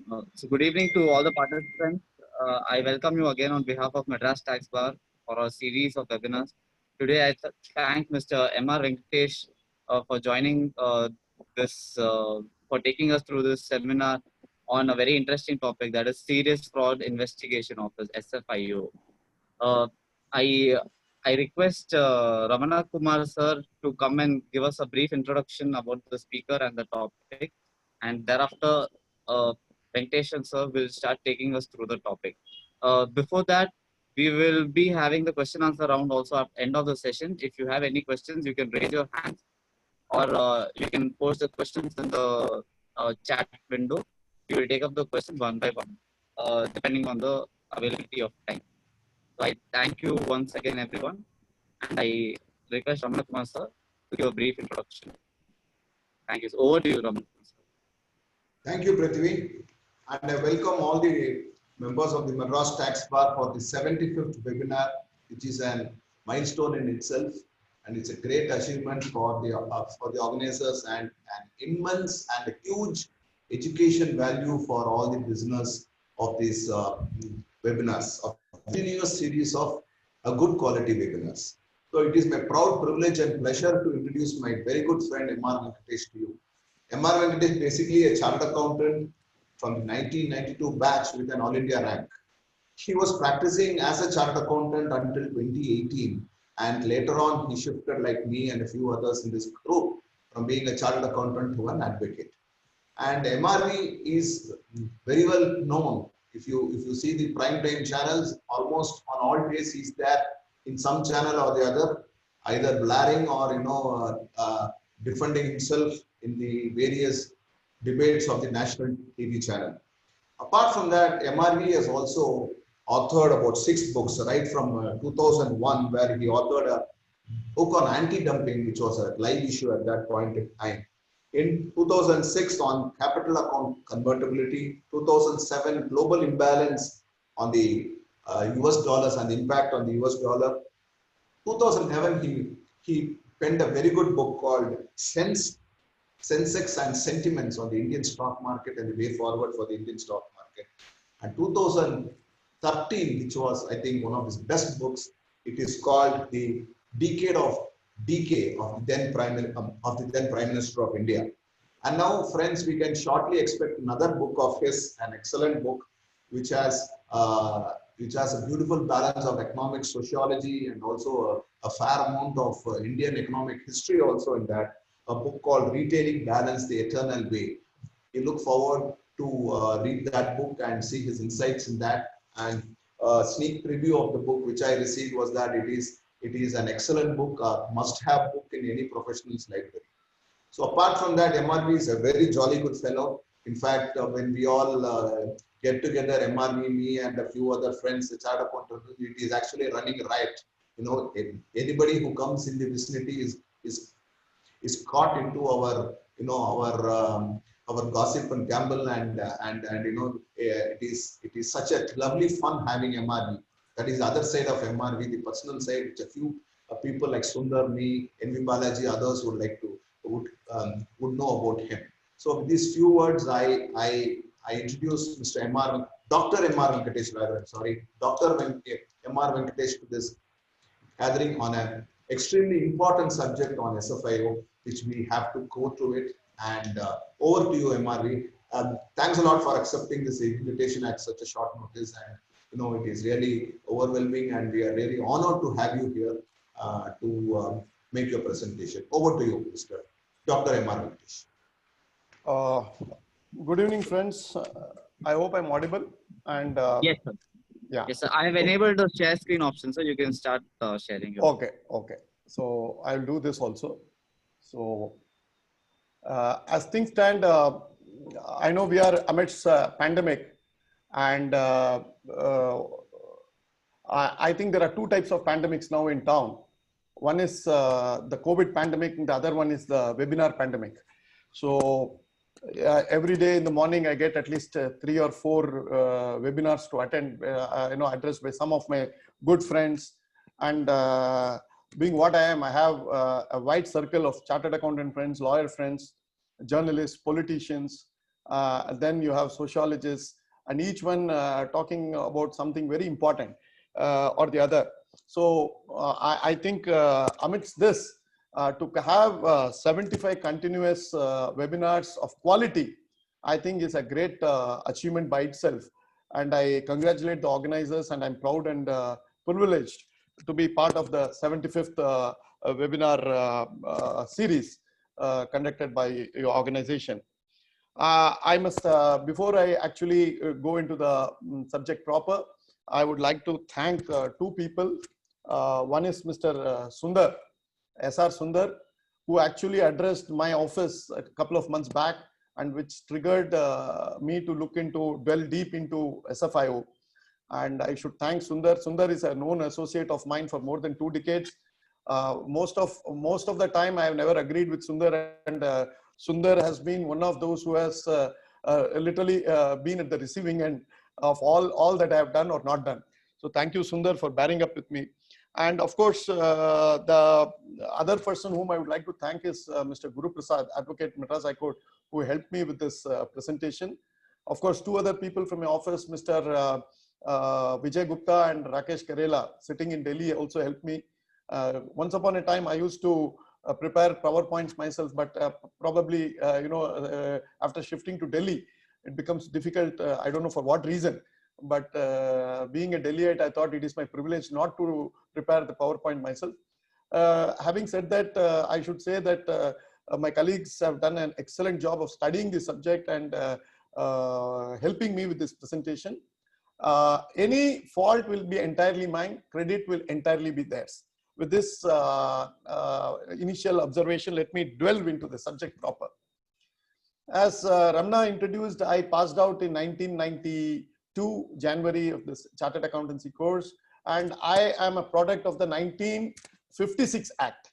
So good evening to all the participants. I welcome you again on behalf of Madras Tax Bar for our series of webinars. Today, I thank Mr. M.R. Venkatesh for joining for taking us through this seminar on a very interesting topic, that is Serious Fraud Investigation Office, SFIO. Uh, I I request Ramana Kumar sir to come and give us a brief introduction about the speaker and the topic, and thereafter Venkateshan sir will start taking us through the topic. Before that, we will be having the question answer round also at the end of the session. If you have any questions, you can raise your hands or you can post the questions in the chat window. We will take up the questions one by one, depending on the availability of time. So I thank you once again, everyone, and I request Ramana Kumar sir to give a brief introduction. Thank you. So over to you, Ramana Kumar sir. Thank you, Prithvi, and I welcome all the members of the Madras Tax Bar for the 75th webinar, which is a milestone in itself, and it's a great achievement for the organizers and an immense and a huge education value for all the business of these webinars, of continuous series of a good quality webinars. So it is my proud privilege and pleasure to introduce my very good friend M.R. Venkatesh to you. M.R. Venkatesh is basically a chartered accountant from the 1992 batch with an All India rank. He was practicing as a chartered accountant until 2018, and later on he shifted, like me and a few others in this group, from being a chartered accountant to an advocate. And MRV is very well known. If you see the prime time channels, almost on all days he's there in some channel or the other, either blaring or defending himself in the various debates of the national TV channel. Apart from that, MRV has also authored about 6 books, right from 2001, where he authored a book on anti-dumping, which was a live issue at that point in time. In 2006 on capital account convertibility, 2007 global imbalance on the US dollars and the impact on the US dollar. 2011 he penned a very good book called Sensex and Sentiments on the Indian stock market and the way forward for the Indian stock market. And 2013, which was I think one of his best books, it is called The Decade of Decay of the then Prime Minister of India. And now, friends, we can shortly expect another book of his, an excellent book, which has a beautiful balance of economic sociology and also a fair amount of Indian economic history also in that. A book called Retailing Balance: The Eternal Way. We look forward to read that book and see his insights in that. And a sneak preview of the book which I received was that it is an excellent book, a must-have book in any professional's library. So apart from that, MRV is a very jolly good fellow. In fact, when we all get together, MRV, me, and a few other friends, the chartered accountant, it is actually running riot. You know, anybody who comes in the vicinity is caught into our gossip and gamble, and it is such a lovely fun having MRV. That is the other side of MRV, the personal side, which a few people like Sundar, me, NV Balaji, others would know about him. So with these few words, I introduce Mr. Dr. M.R. Venkatesh, rather, sorry, Dr. M.R. Venkatesh to this gathering on an extremely important subject on SFIO, which we have to go through it. And over to you, MRV. Thanks a lot for accepting this invitation at such a short notice. And it is really overwhelming, and we are really honored to have you here to make your presentation. Over to you, Mr. Dr. M.R. Venkatesh. Good evening, friends. I hope I'm audible. And yes, sir. Yeah. Yes, sir. I have enabled the share screen option, so you can start sharing. Okay. So I'll do this also. So as things stand, I know we are amidst pandemic, and I think there are 2 types of pandemics now in town. One is the COVID pandemic, and the other one is the webinar pandemic. So every day in the morning, I get at least 3 or 4 webinars to attend, addressed by some of my good friends. And being what I am, I have a wide circle of chartered accountant friends, lawyer friends, journalists, politicians, then you have sociologists, and each one talking about something very important or the other. So I think amidst this, to have 75 continuous webinars of quality, I think is a great achievement by itself. And I congratulate the organizers, and I'm proud and privileged to be part of the 75th webinar series conducted by your organization. I must, before I actually go into the subject proper, I would like to thank two people. One is Mr. Sundar, SR Sundar, who actually addressed my office a couple of months back, and which triggered me to delve deep into SFIO. And I should thank Sundar. Sundar is a known associate of mine for more than 2 decades. Most of the time I have never agreed with Sundar, and Sundar has been one of those who has literally been at the receiving end of all that I have done or not done. So thank you, Sundar, for bearing up with me. And of course, the other person whom I would like to thank is Mr. Guru Prasad, Advocate, Madras High Court, who helped me with this presentation. Of course, 2 other people from my office, Mr. Vijay Gupta and Rakesh Karela, sitting in Delhi, also helped me. Once upon a time, I used to prepare PowerPoints myself, but probably, after shifting to Delhi, it becomes difficult. I don't know for what reason, but being a Delhiite, I thought it is my privilege not to prepare the PowerPoint myself. Having said that, I should say that my colleagues have done an excellent job of studying this subject and helping me with this presentation. Any fault will be entirely mine, credit will entirely be theirs. With this initial observation, let me delve into the subject proper. As Ramna introduced, I passed out in 1992, January, of this Chartered Accountancy course, and I am a product of the 1956 Act,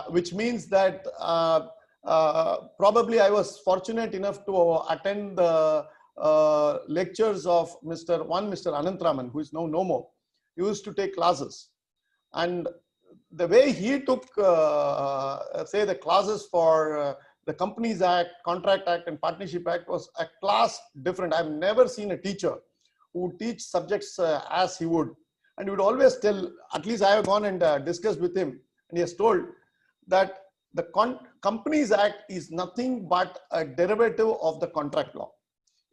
which means that probably I was fortunate enough to attend the lectures of Mr. Anantharaman, who is now no more. He used to take classes. And the way he took, say, the classes for the Companies Act, Contract Act, and Partnership Act was a class different. I've never seen a teacher who would teach subjects as he would. And he would always tell, at least I have gone and discussed with him, and he has told that the Companies Act is nothing but a derivative of the contract law.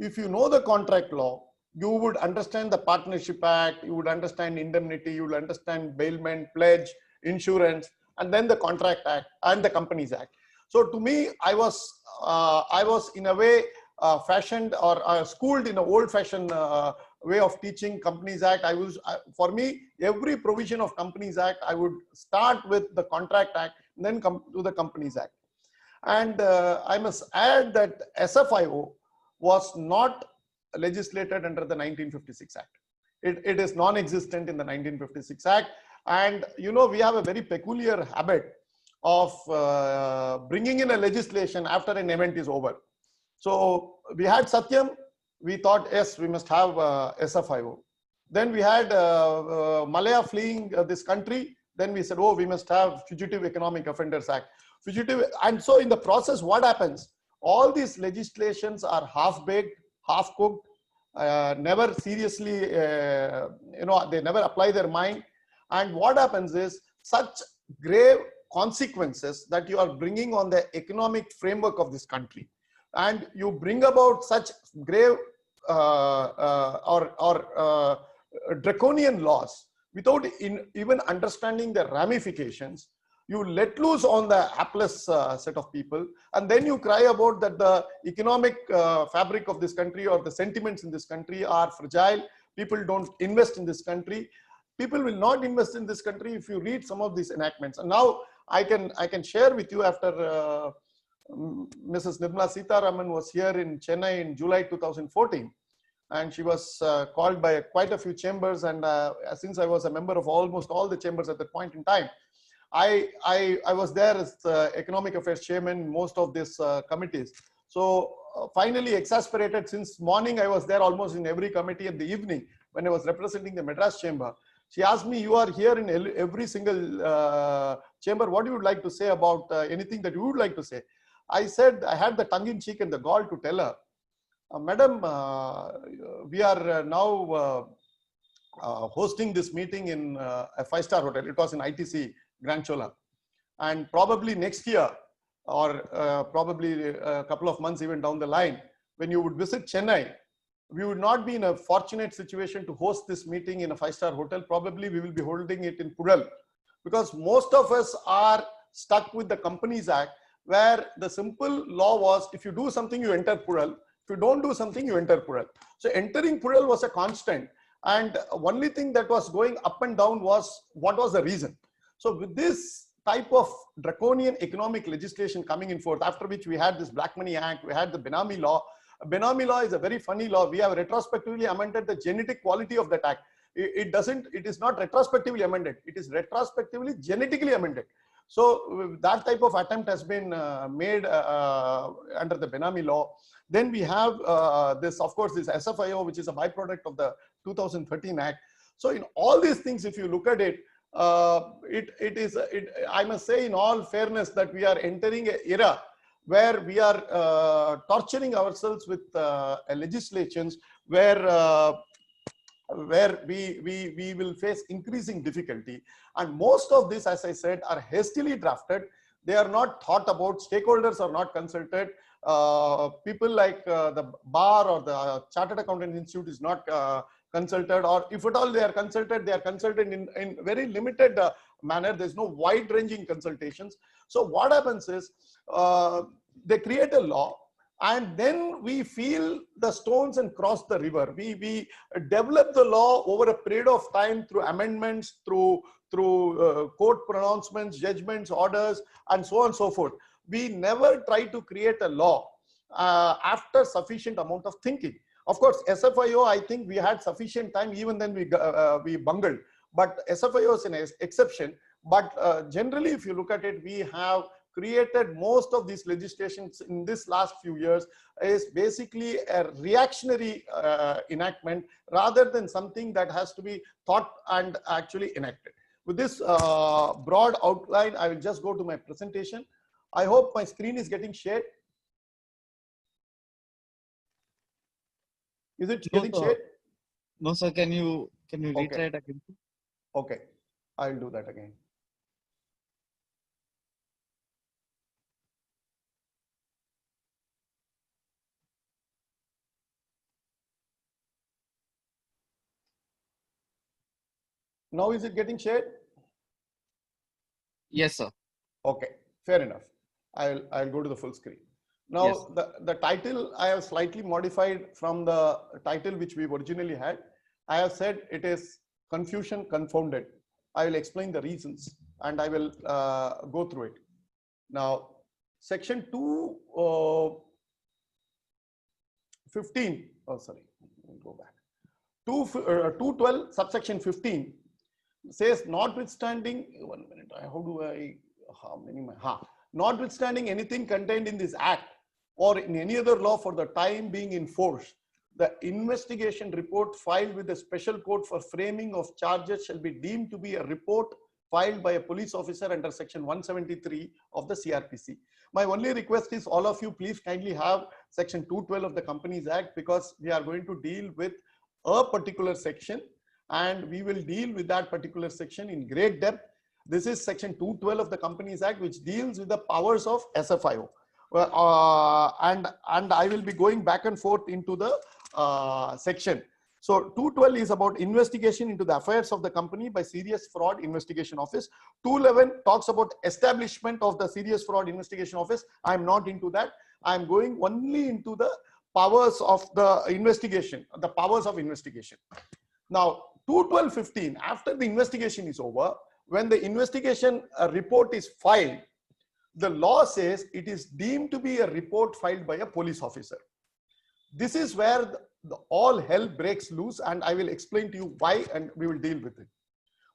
If you know the contract law, you would understand the Partnership Act, you would understand indemnity, you would understand bailment, pledge, insurance, and then the Contract Act and the Companies Act. So to me, I was in a way fashioned or schooled in an old-fashioned way of teaching Companies Act. For me, every provision of Companies Act, I would start with the Contract Act and then come to the Companies Act. And I must add that SFIO was not legislated under the 1956 Act. It is non-existent in the 1956 Act. And we have a very peculiar habit of bringing in a legislation after an event is over. So we had Satyam, we thought, yes, we must have SFIO. Then we had Malaya fleeing this country. Then we said, oh, we must have Fugitive Economic Offenders Act. And so in the process, what happens? All these legislations are half-baked, half-cooked, never seriously, they never apply their mind. And what happens is such grave consequences that you are bringing on the economic framework of this country. And you bring about such grave draconian laws without even understanding the ramifications. You let loose on the hapless set of people, and then you cry about that the economic fabric of this country or the sentiments in this country are fragile. People don't invest in this country. People will not invest in this country if you read some of these enactments. And now I can share with you, after Mrs. Nirmala Sitharaman was here in Chennai in July 2014, and she was called by quite a few chambers. And since I was a member of almost all the chambers at that point in time, I was there as Economic Affairs Chairman in most of these committees. So finally exasperated, since morning I was there almost in every committee, in the evening when I was representing the Madras Chamber. She asked me, you are here in every single chamber. What you would like to say about anything that you would like to say? I said, I had the tongue in cheek and the gall to tell her Madam, we are now hosting this meeting in a five-star hotel. It was in ITC Grand Chola. And probably next year, or probably a couple of months even down the line, when you would visit Chennai, we would not be in a fortunate situation to host this meeting in a five-star hotel. Probably we will be holding it in Pural, because most of us are stuck with the Companies Act, where the simple law was, if you do something, you enter Pural. If you don't do something, you enter Pural. So entering Pural was a constant. And only thing that was going up and down was what was the reason. So with this type of draconian economic legislation coming in forth, after which we had this Black Money Act, we had the Benami Law. Benami Law is a very funny law. We have retrospectively amended the genetic quality of that act. It is not retrospectively amended. It is retrospectively genetically amended. So that type of attempt has been made under the Benami Law. Then we have this, of course, this SFIO, which is a byproduct of the 2013 Act. So in all these things, if you look at it, I must say in all fairness that we are entering an era where we are torturing ourselves with legislations where we will face increasing difficulty. And most of this, as I said, are hastily drafted. They are not thought about. Stakeholders are not consulted. People like the bar or the Chartered Accountant Institute is not consulted, or if at all they are consulted in very limited manner. There's no wide-ranging consultations. So what happens is they create a law, and then we feel the stones and cross the river. We develop the law over a period of time through amendments, through court pronouncements, judgments, orders, and so on and so forth. We never try to create a law after sufficient amount of thinking. Of course, SFIO, I think we had sufficient time. Even then we bungled. But SFIO is an exception. But generally, if you look at it, we have created most of these legislations in this last few years is basically a reactionary enactment rather than something that has to be thought and actually enacted. With this broad outline, I will just go to my presentation. I hope my screen is getting shared. Is it getting shared? No, sir. Can you retry it again? Okay, I'll do that again. Now is it getting shared? Yes, sir. Okay, fair enough. I'll go to the full screen. Now, yes. The title I have slightly modified from the title which we originally had. I have said it is Confusion Confounded. I will explain the reasons and I will go through it. Now, section 215, oh sorry, go back. 212 subsection 15 says, notwithstanding, 1 minute, how do I, notwithstanding anything contained in this act or in any other law for the time being in force, the investigation report filed with the special court for framing of charges shall be deemed to be a report filed by a police officer under section 173 of the CRPC. My only request is all of you please kindly have section 212 of the Companies Act, because we are going to deal with a particular section and we will deal with that particular section in great depth. This is section 212 of the Companies Act, which deals with the powers of SFIO. And I will be going back and forth into the section. So 212 is about investigation into the affairs of the company by Serious Fraud Investigation Office. 211 talks about establishment of the Serious Fraud Investigation Office. I am not into that. I am going only into the powers of the investigation, the powers of investigation. Now 212.15, after the investigation is over, when the investigation report is filed, the law says it is deemed to be a report filed by a police officer. This is where all hell breaks loose, and I will explain to you why, and we will deal with it.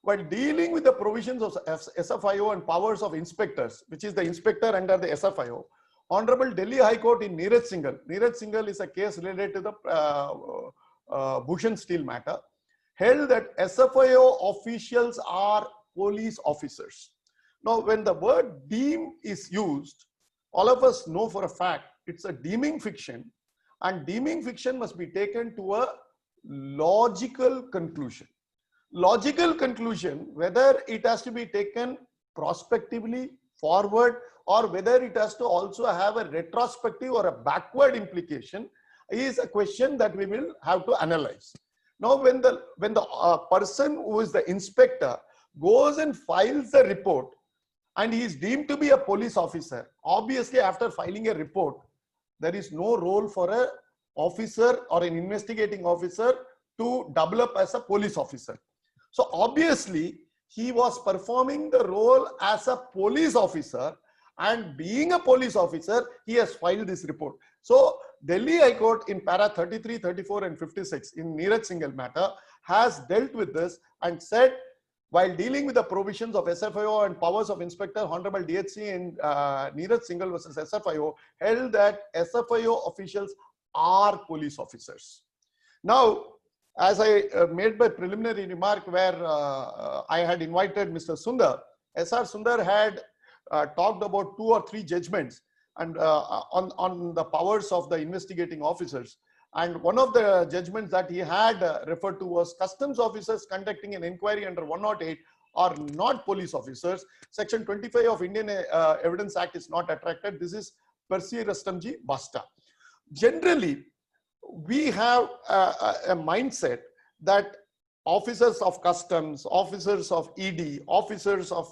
While dealing with the provisions of SFIO and powers of inspectors, which is the inspector under the SFIO, Honorable Delhi High Court in Neeraj Singhal is a case related to the Bhushan Steel matter, held that SFIO officials are police officers. Now, when the word deem is used, all of us know for a fact it's a deeming fiction, and deeming fiction must be taken to a logical conclusion. Logical conclusion, whether it has to be taken prospectively forward or whether it has to also have a retrospective or a backward implication, is a question that we will have to analyze. Now, when the person who is the inspector goes and files a report and he is deemed to be a police officer, obviously after filing a report, there is no role for an officer or an investigating officer to double up as a police officer. So obviously he was performing the role as a police officer, and being a police officer, he has filed this report. So Delhi High Court in para 33, 34 and 56 in Neeraj Singhal matter has dealt with this and said, while dealing with the provisions of SFIO and powers of inspector, Honorable DHC in Neeraj Singhal versus SFIO held that SFIO officials are police officers. Now, as I made my preliminary remark where I had invited Mr. Sundar, SR Sundar had talked about 2 or 3 judgments and on the powers of the investigating officers. And one of the judgments that he had referred to was customs officers conducting an inquiry under 108 are not police officers. Section 25 of Indian Evidence Act is not attracted. This is Percy Rastamji Basta. Generally, we have a mindset that officers of customs, officers of ED, officers of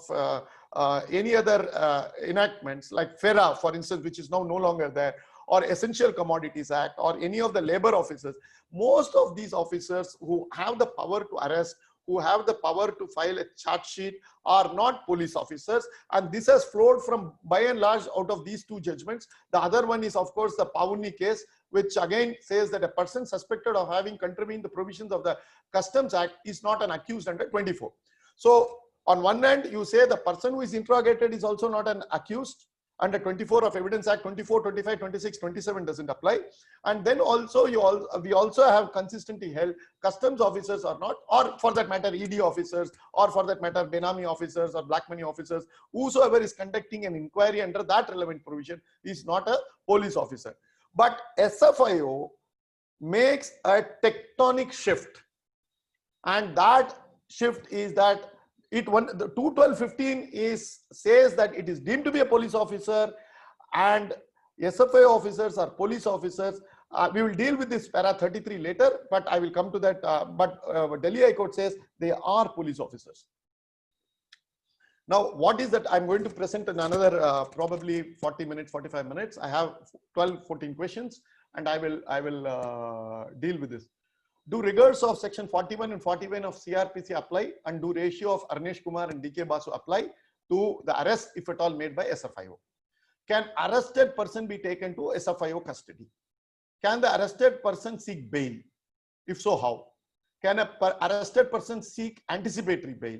any other enactments like FERA, for instance, which is now no longer there, or Essential Commodities Act, or any of the labor officers, most of these officers who have the power to arrest, who have the power to file a charge sheet, are not police officers. And this has flowed from, by and large, out of these 2 judgments. The other one is, of course, the Pavuni case, which again says that a person suspected of having contravened the provisions of the Customs Act is not an accused under 24. So on one hand, you say the person who is interrogated is also not an accused under 24 of Evidence Act. 24, 25, 26, 27 doesn't apply. And then also we also have consistently held customs officers are not, or for that matter ED officers, or for that matter Benami officers or black money officers, whosoever is conducting an inquiry under that relevant provision is not a police officer. But SFIO makes a tectonic shift, and that shift is that the 212.15 says that it is deemed to be a police officer, and SFIO officers are police officers. We will deal with this para 33 later, but I will come to that. But Delhi High Court says they are police officers. Now, what is that? I'm going to present in another probably 40 minutes, 45 minutes. I have 12, 14 questions, and I will deal with this. Do rigors of section 41 and 41 of CRPC apply, and do ratio of Arnesh Kumar and DK Basu apply to the arrest if at all made by SFIO? Can arrested person be taken to SFIO custody? Can the arrested person seek bail? If so, how? Can a arrested person seek anticipatory bail?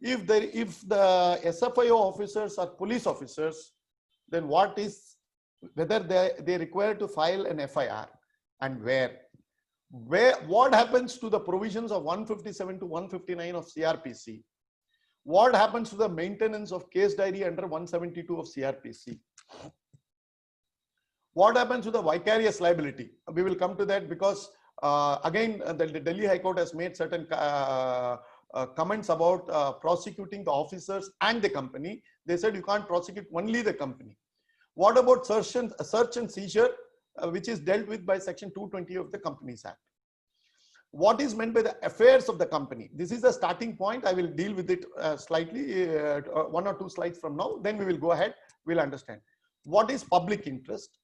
If the SFIO officers are police officers, then whether they require to file an FIR, and where? What happens to the provisions of 157 to 159 of CRPC? What happens to the maintenance of case diary under 172 of CRPC? What happens to the vicarious liability? We will come to that because again, the Delhi High Court has made certain comments about prosecuting the officers and the company. They said you can't prosecute only the company. What about search and seizure, which is dealt with by section 220 of the Companies Act? What is meant by the affairs of the company? This is the starting point. I will deal with it slightly, 1 or 2 slides from now. Then we will go ahead. We'll understand. What is public interest?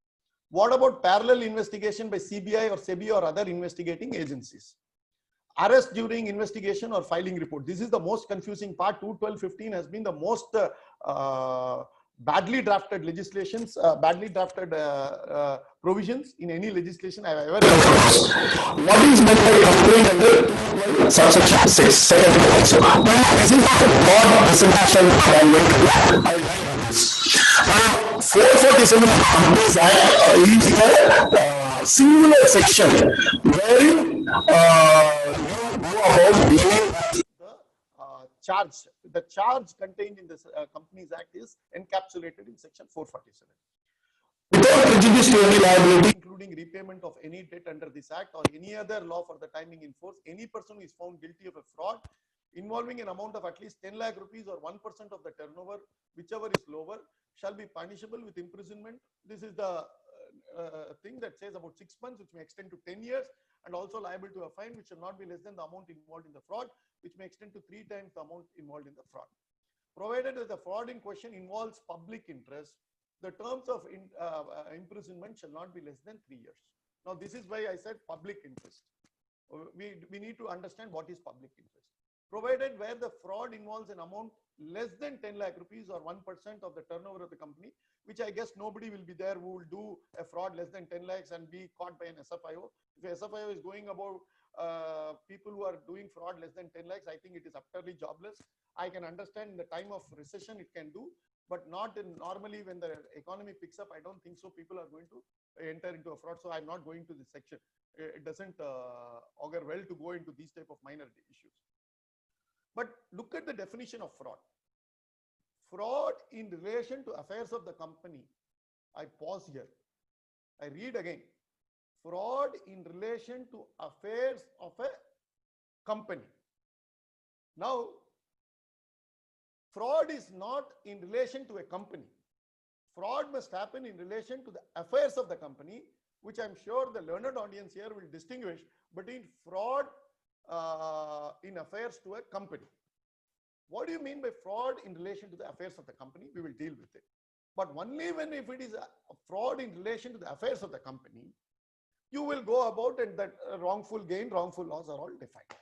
What about parallel investigation by CBI or SEBI or other investigating agencies? Arrest during investigation or filing report. This is the most confusing part. 212.15 has been the most badly drafted legislations, badly drafted provisions in any legislation I have ever read. What is meant by complaint under subsection 6, second also? This is not a broad presentation. 447 Companies Act is a singular section wherein you go about dealing with charge. The charge contained in this Companies Act is encapsulated in section 447. without prejudice to any liability, including repayment of any debt under this act or any other law for the timing in force, any person who is found guilty of a fraud involving an amount of at least 10 lakh rupees or 1% of the turnover, whichever is lower, shall be punishable with imprisonment. This is the thing that says about 6 months, which may extend to 10 years, and also liable to a fine which should not be less than the amount involved in the fraud, which may extend to 3 times the amount involved in the fraud. Provided that the fraud in question involves public interest, the terms of imprisonment shall not be less than 3 years. Now, this is why I said public interest. We need to understand what is public interest. Provided where the fraud involves an amount less than 10 lakh rupees or 1% of the turnover of the company, which I guess nobody will be there who will do a fraud less than 10 lakhs and be caught by an SFIO. If SFIO is going about people who are doing fraud less than 10 lakhs, I think it is utterly jobless. I can understand in the time of recession it can do, but not in normally when the economy picks up. I don't think so people are going to enter into a fraud. So I'm not going to this section. It doesn't augur well to go into these type of minor issues. But look at the definition of fraud. Fraud in relation to affairs of the company. I pause here. I read again. Fraud in relation to affairs of a company. Now, fraud is not in relation to a company. Fraud must happen in relation to the affairs of the company, which I'm sure the learned audience here will distinguish between fraud in affairs to a company. What do you mean by fraud in relation to the affairs of the company? We will deal with it. But only when if it is a fraud in relation to the affairs of the company, you will go about and that wrongful gain, wrongful loss are all defined.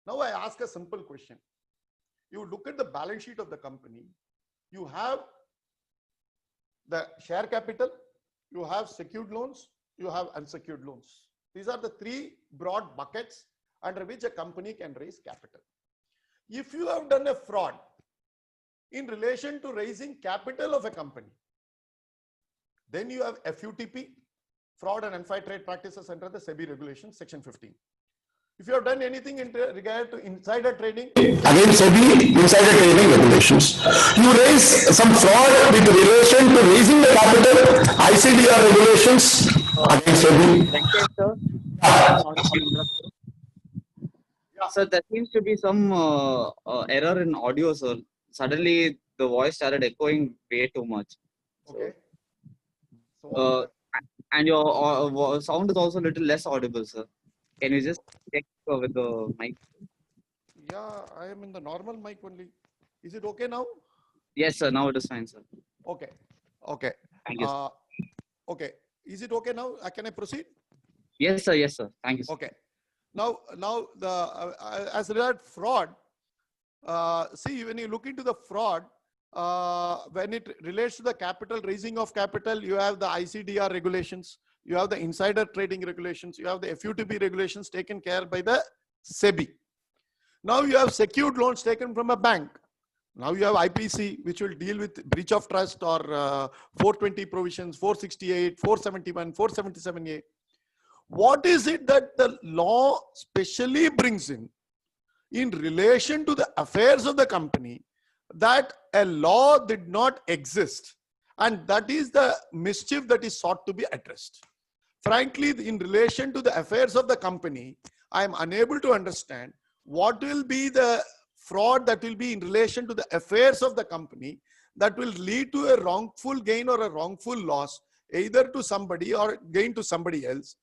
Now I ask a simple question. You look at the balance sheet of the company, you have the share capital, you have secured loans, you have unsecured loans. These are the 3 broad buckets under which a company can raise capital. If you have done a fraud in relation to raising capital of a company, then you have FUTP, fraud and unfair trade practices under the SEBI regulations, section 15. If you have done anything in regard to insider trading, again SEBI insider trading regulations, you raise some fraud with relation to raising the capital, ICDR regulations, again SEBI. Venkat, sir. Sorry to interrupt. Sir, there seems to be some error in audio, sir. Suddenly, the voice started echoing way too much. okay. So, and your sound is also a little less audible, sir. Can you just check with the mic? Yeah, I am in the normal mic only. Is it okay now? Yes, sir. Now it is fine, sir. Okay. Okay. Thank you, sir. Okay. Is it okay now? Can I proceed? Yes, sir. Yes, sir. Thank you, sir. Okay. Now the as regard fraud, see when you look into the fraud, when it relates to the capital, raising of capital, you have the ICDR regulations, you have the insider trading regulations, you have the FUTP regulations taken care by the SEBI. Now you have secured loans taken from a bank. Now you have IPC, which will deal with breach of trust or 420 provisions, 468, 471, 477A. What is it that the law specially brings in relation to the affairs of the company that a law did not exist? And that is the mischief that is sought to be addressed. Frankly, in relation to the affairs of the company, I am unable to understand what will be the fraud that will be in relation to the affairs of the company that will lead to a wrongful gain or a wrongful loss, either to somebody or gain to somebody else,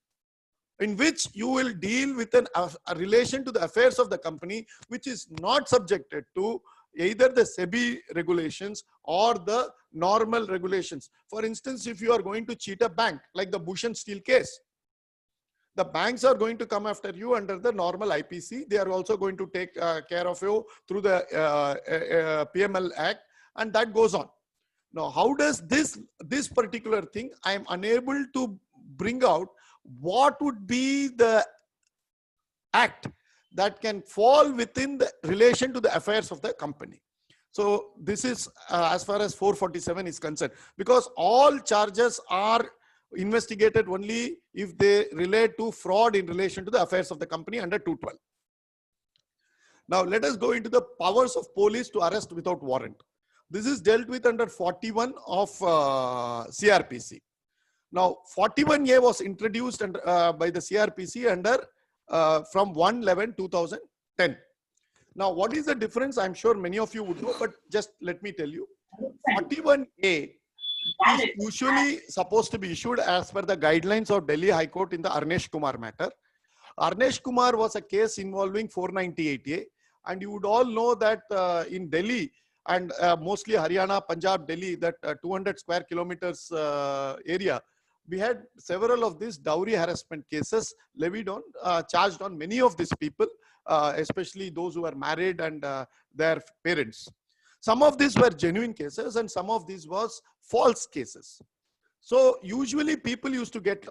in which you will deal with a relation to the affairs of the company, which is not subjected to either the SEBI regulations or the normal regulations. For instance, if you are going to cheat a bank, like the Bush and Steel case, the banks are going to come after you under the normal IPC. They are also going to take care of you through the PML Act, and that goes on. Now, how does this particular thing, I am unable to bring out what would be the act that can fall within the relation to the affairs of the company. So this is as far as 447 is concerned, because all charges are investigated only if they relate to fraud in relation to the affairs of the company under 212. Now let us go into the powers of police to arrest without warrant. This is dealt with under 41 of CRPC. Now, 41A was introduced by the CRPC under from 1/11/2010. Now, what is the difference? I'm sure many of you would know, but just let me tell you. 41A is usually supposed to be issued as per the guidelines of Delhi High Court in the Arnesh Kumar matter. Arnesh Kumar was a case involving 498A, and you would all know that in Delhi and mostly Haryana, Punjab, Delhi, that 200 square kilometers area, we had several of these dowry harassment cases levied on, charged on many of these people, especially those who were married and their parents. Some of these were genuine cases and some of these was false cases. So usually people used to get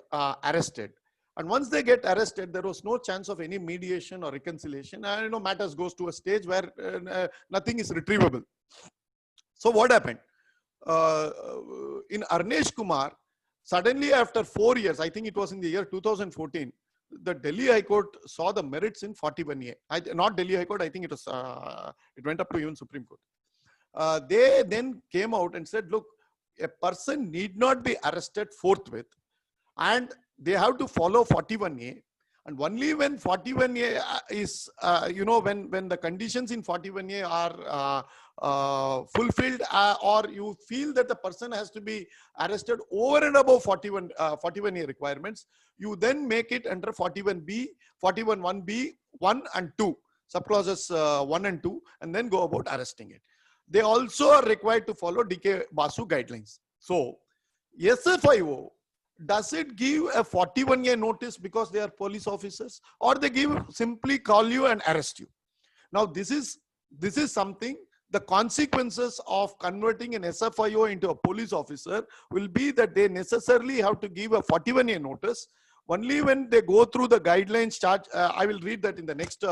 arrested. And once they get arrested, there was no chance of any mediation or reconciliation. And matters goes to a stage where nothing is retrievable. So what happened? In Arnesh Kumar, suddenly after 4 years, I think it was in the year 2014, the Delhi High Court saw the merits in 41A. Not Delhi High Court, I think it was, it went up to even Supreme Court. They then came out and said, look, a person need not be arrested forthwith and they have to follow 41A. And only when 41A is, when the conditions in 41A are fulfilled or you feel that the person has to be arrested over and above 41A requirements, you then make it under 41B, 41(1)(b), 1 and 2, subclauses 1 and 2, and then go about arresting it. They also are required to follow DK Basu guidelines. So, SFIO, does it give a 41A notice because they are police officers, or they simply call you and arrest you? Now, this is something, the consequences of converting an SFIO into a police officer will be that they necessarily have to give a 41A notice. Only when they go through the guidelines, I will read that in the next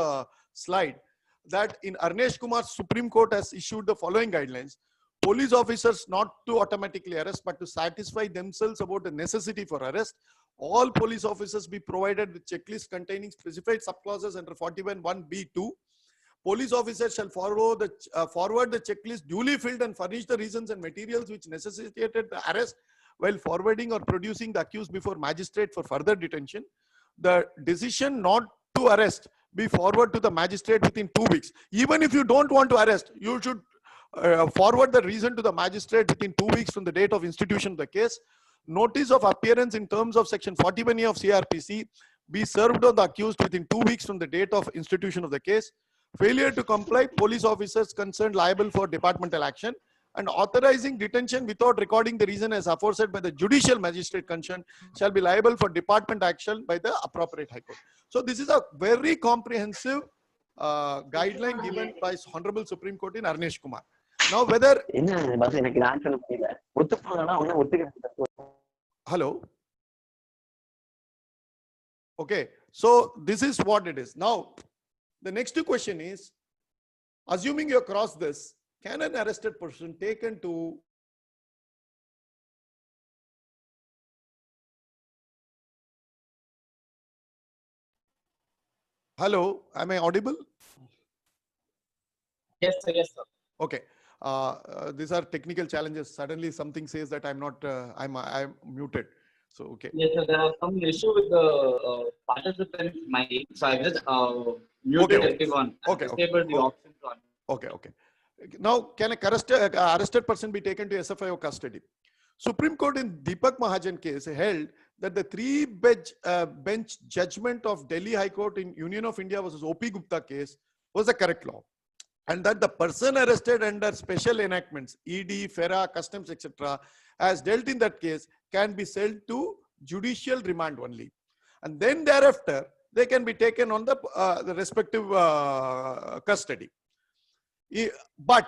slide, that in Arnesh Kumar, Supreme Court has issued the following guidelines. Police officers not to automatically arrest, but to satisfy themselves about the necessity for arrest. All police officers be provided with checklists containing specified subclauses under 41(1)(b)(2). Police officers shall forward the checklist duly filled and furnish the reasons and materials which necessitated the arrest while forwarding or producing the accused before magistrate for further detention. The decision not to arrest be forwarded to the magistrate within 2 weeks. Even if you don't want to arrest, you should forward the reason to the magistrate within 2 weeks from the date of institution of the case. Notice of appearance in terms of section 41A of CRPC be served on the accused within 2 weeks from the date of institution of the case. Failure to comply, police officers concerned liable for departmental action, and authorizing detention without recording the reason as aforesaid by the judicial magistrate concerned shall be liable for department action by the appropriate High Court. So this is a very comprehensive guideline given by Honorable Supreme Court in Arnesh Kumar. Now whether... Hello? Okay, so this is what it is. Now, the next question is, assuming you cross this, can an arrested person taken to Hello, am I audible? Yes, sir. Yes, sir. Okay. These are technical challenges. Suddenly something says that I'm not, I'm muted. So, okay. Yes, sir. There was some issue with the participant's mic. So I just muted everyone. Okay. Disabled the option to unmute. Okay. Okay. Now, can a arrested person be taken to SFIO custody? Supreme Court in Deepak Mahajan case held that the 3-bench judgment of Delhi High Court in Union of India versus OP Gupta case was the correct law, and that the person arrested under special enactments, ED, FERA, customs, etc., as dealt in that case, can be sent to judicial remand only, and then thereafter they can be taken on the respective custody. But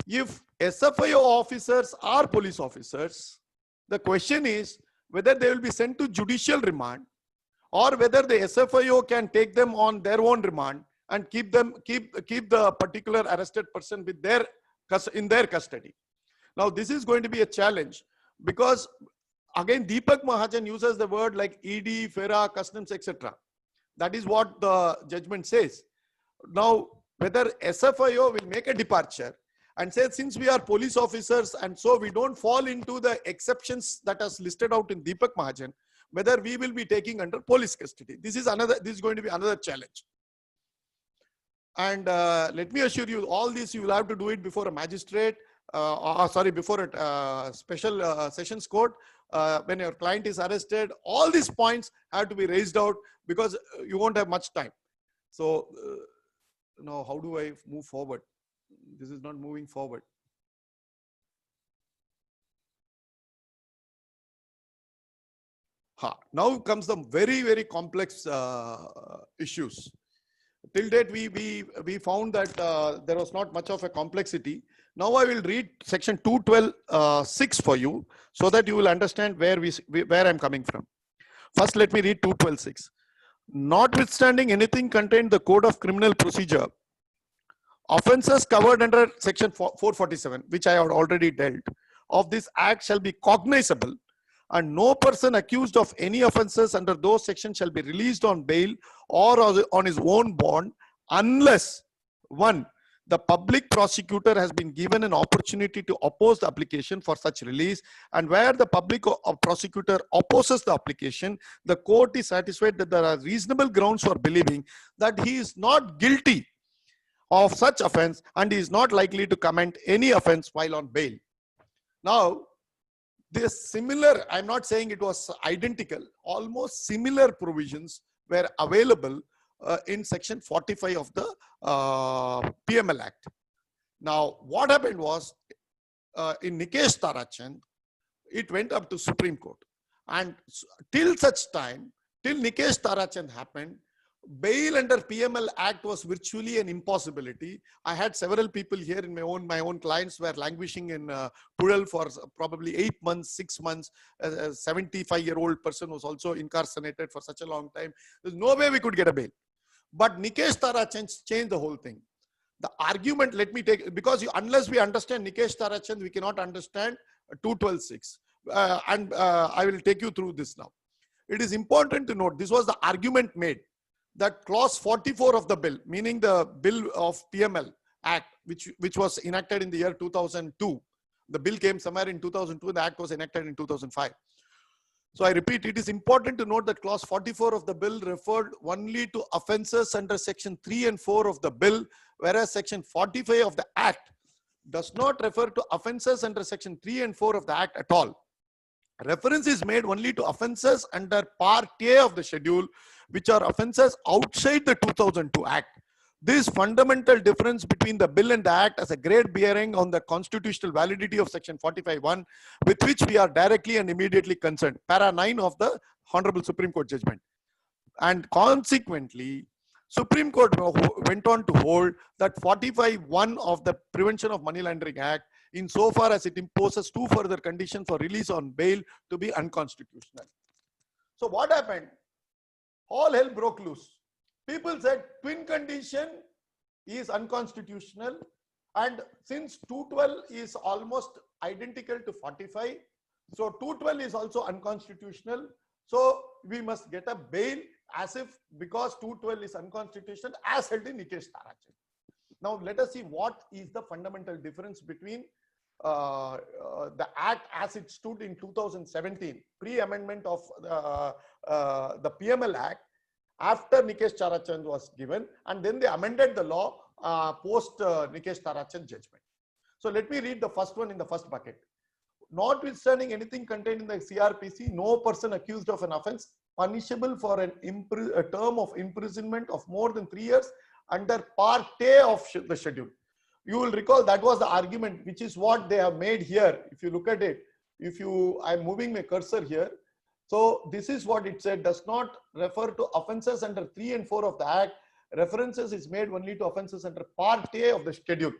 if SFIO officers are police officers, the question is whether they will be sent to judicial remand or whether the SFIO can take them on their own remand and keep the particular arrested person with in their custody. Now, this is going to be a challenge because, again, Deepak Mahajan uses the word like ED, FERA, customs, etc. That is what the judgment says. Now, whether SFIO will make a departure and say, since we are police officers and so we don't fall into the exceptions that is listed out in Deepak Mahajan, whether we will be taking under police custody. This is going to be another challenge. And let me assure you, all this you will have to do it before a magistrate, before a special sessions court, when your client is arrested. All these points have to be raised out because you won't have much time. So now how do I move forward? This is not moving forward. Now comes the very, very complex issues. Till date, we found that there was not much of a complexity. Now I will read section 212(6) for you so that you will understand where I'm coming from. First, let me read 212(6). Notwithstanding anything contained in the Code of Criminal Procedure, offences covered under section 447, which I have already dealt, of this act shall be cognizable, and no person accused of any offences under those sections shall be released on bail or on his own bond unless, 1, the public prosecutor has been given an opportunity to oppose the application for such release, and where the public prosecutor opposes the application, the court is satisfied that there are reasonable grounds for believing that he is not guilty of such offence and is not likely to commit any offence while on bail. Now, this similar, I'm not saying it was identical, almost similar provisions were available in section 45 of the PML Act. Now, what happened was, in Nikesh Tarachand, it went up to Supreme Court. And till such time, till Nikesh Tarachand happened, bail under PML Act was virtually an impossibility. I had several people here in my own clients were languishing in Pudal for probably 8 months, 6 months. A 75-year-old person was also incarcerated for such a long time. There's no way we could get a bail. But Nikesh Tarachand changed the whole thing. The argument, let me take, because unless we understand Nikesh Tarachand, we cannot understand 212(6). I will take you through this now. It is important to note, this was the argument made, that clause 44 of the bill, meaning the bill of PML Act, which was enacted in the year 2002. The bill came somewhere in 2002, the act was enacted in 2005. So I repeat, it is important to note that clause 44 of the bill referred only to offences under section 3 and 4 of the bill, whereas section 45 of the act does not refer to offences under section 3 and 4 of the act at all. Reference is made only to offences under part A of the schedule, which are offences outside the 2002 Act. This fundamental difference between the bill and the act has a great bearing on the constitutional validity of section 45(1), with which we are directly and immediately concerned. Para 9 of the Honorable Supreme Court judgment. And consequently, Supreme Court went on to hold that 45(1) of the Prevention of Money Laundering Act, insofar as it imposes 2 further conditions for release on bail, to be unconstitutional. So what happened? All hell broke loose. People said twin condition is unconstitutional, and since 212 is almost identical to 45, so 212 is also unconstitutional. So we must get a bail as if, because 212 is unconstitutional, as held in Nikesh Tarachand. Now let us see what is the fundamental difference between the act as it stood in 2017, pre-amendment of the PML Act, after Nikesh Tarachand was given, and then they amended the law post Nikesh Tarachand judgment. So let me read the first one in the first bucket. Notwithstanding anything contained in the CRPC, no person accused of an offence punishable for a term of imprisonment of more than 3 years under Part A of the schedule. You will recall that was the argument, which is what they have made here. If you look at it, I'm moving my cursor here. So this is what it said, does not refer to offences under 3 and 4 of the Act. References is made only to offences under Part A of the schedule.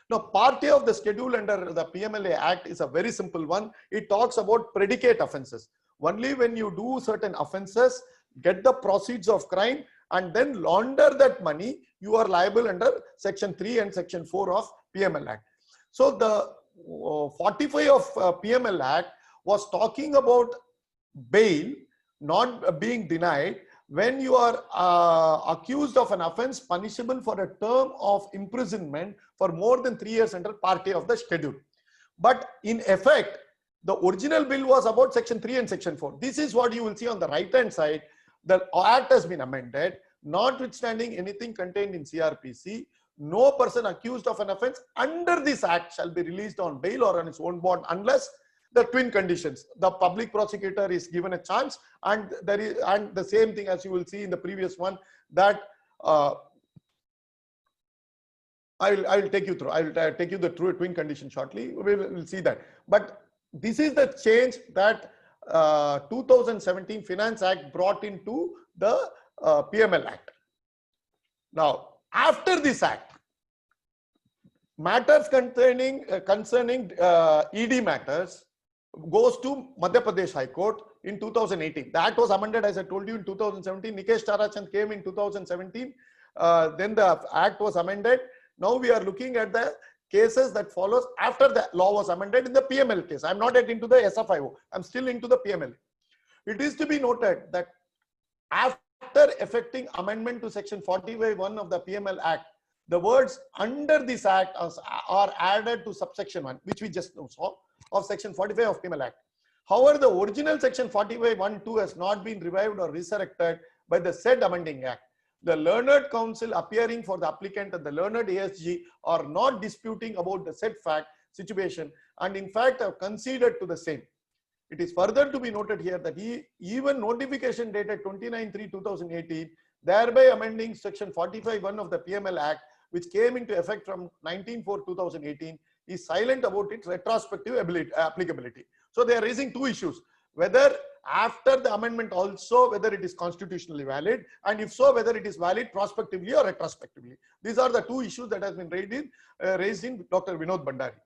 Now, Part A of the schedule under the PMLA Act is a very simple one. It talks about predicate offences. Only when you do certain offences, get the proceeds of crime, and then launder that money, you are liable under section 3 and section 4 of PML Act. So the 45 of PML Act was talking about bail not being denied when you are accused of an offense punishable for a term of imprisonment for more than 3 years under Part A of the schedule. But in effect, the original bill was about Section 3 and Section 4. This is what you will see on the right-hand side. The Act has been amended, notwithstanding anything contained in CRPC. No person accused of an offense under this Act shall be released on bail or on its own bond unless the twin conditions. The public prosecutor is given a chance, and there is, and the same thing as you will see in the previous one, that I will take you through. I will take you the twin condition shortly. We will see that. But this is the change that 2017 Finance Act brought into the PML Act. Now, after this Act, matters concerning ED matters goes to Madhya Pradesh High Court in 2018. The Act was amended, as I told you, in 2017. Nikesh Tarachand came in 2017. Then the Act was amended. Now we are looking at the cases that follows after the law was amended in the PML case. I'm not yet into the SFIO. I'm still into the PML. It is to be noted that after effecting amendment to Section 45(1) of the PML Act, the words under this Act are added to subsection 1, which we just now saw, of Section 45 of PML Act. However, the original Section 45(1)(2) has not been revived or resurrected by the said amending Act. The learned counsel appearing for the applicant and the learned ASG are not disputing about the said fact situation, and in fact have conceded to the same. It is further to be noted here that even notification dated 29/3/2018, thereby amending Section 45(1) of the PML Act, which came into effect from 19/4/2018, is silent about its retrospective applicability. So they are raising two issues: whether after the amendment also, whether it is constitutionally valid, and if so, whether it is valid prospectively or retrospectively. These are the two issues that has been raised in Dr. Vinod Bhandari.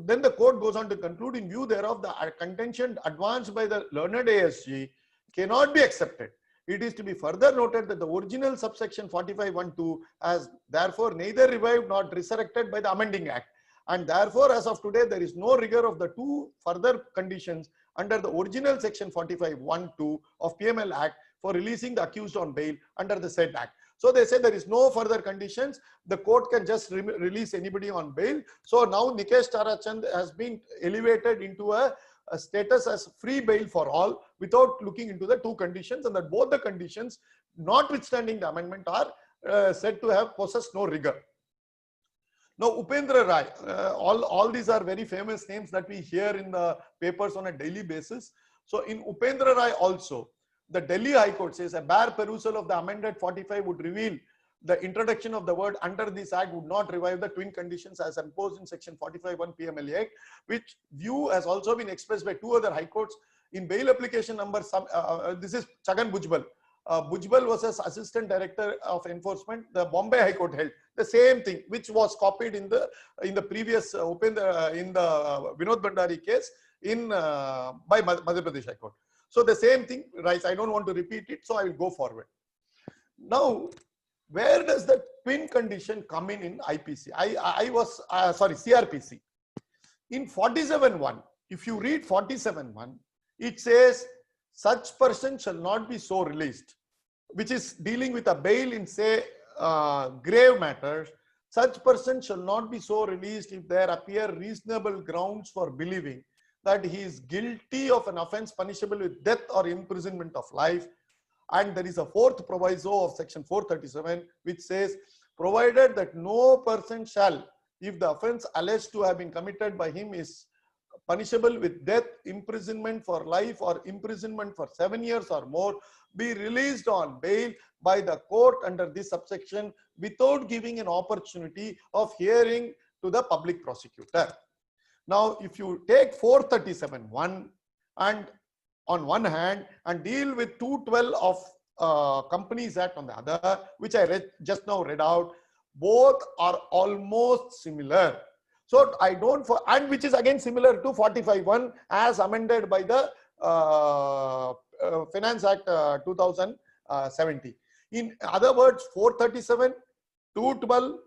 Then the court goes on to conclude, in view thereof, the contention advanced by the learned ASG cannot be accepted. It is to be further noted that the original subsection 45(1)(2) has therefore neither revived nor resurrected by the amending Act, and therefore as of today there is no rigor of the two further conditions under the original Section 45(1)(2) of PML Act for releasing the accused on bail under the said Act. So they say there is no further conditions. The court can just release anybody on bail. So now Nikesh Tarachand has been elevated into a status as free bail for all without looking into the two conditions, and that both the conditions, notwithstanding the amendment, are said to have possessed no rigor. Now, Upendra Rai, all these are very famous names that we hear in the papers on a daily basis. So in Upendra Rai also, the Delhi High Court says a bare perusal of the amended 45 would reveal the introduction of the word under this Act would not revive the twin conditions as imposed in Section 45(1) PML Act, which view has also been expressed by two other high courts in bail application number. This is Chagan Bhujbal. Bhujbal was as Assistant Director of Enforcement. The Bombay High Court held the same thing, which was copied in the previous in the Vinod Bhandari case by Madhya Pradesh High Court. So the same thing, right? I don't want to repeat it, so I will go forward. Now, where does the twin condition come in IPC? CRPC. In 47(1), if you read 47(1), it says such person shall not be so released, which is dealing with a bail in, say, grave matters. Such person shall not be so released if there appear reasonable grounds for believing that he is guilty of an offense punishable with death or imprisonment of life. And there is a fourth proviso of Section 437, which says, provided that no person shall, if the offense alleged to have been committed by him is punishable with death, imprisonment for life, or imprisonment for 7 years or more, be released on bail by the court under this subsection without giving an opportunity of hearing to the public prosecutor. Now, if you take 437(1) and on one hand and deal with 212 of Companies Act on the other, which I just now read out, both are almost similar. So I don't, and which is again similar to 45(1) as amended by the Finance Act 2017. In other words, 437, 212,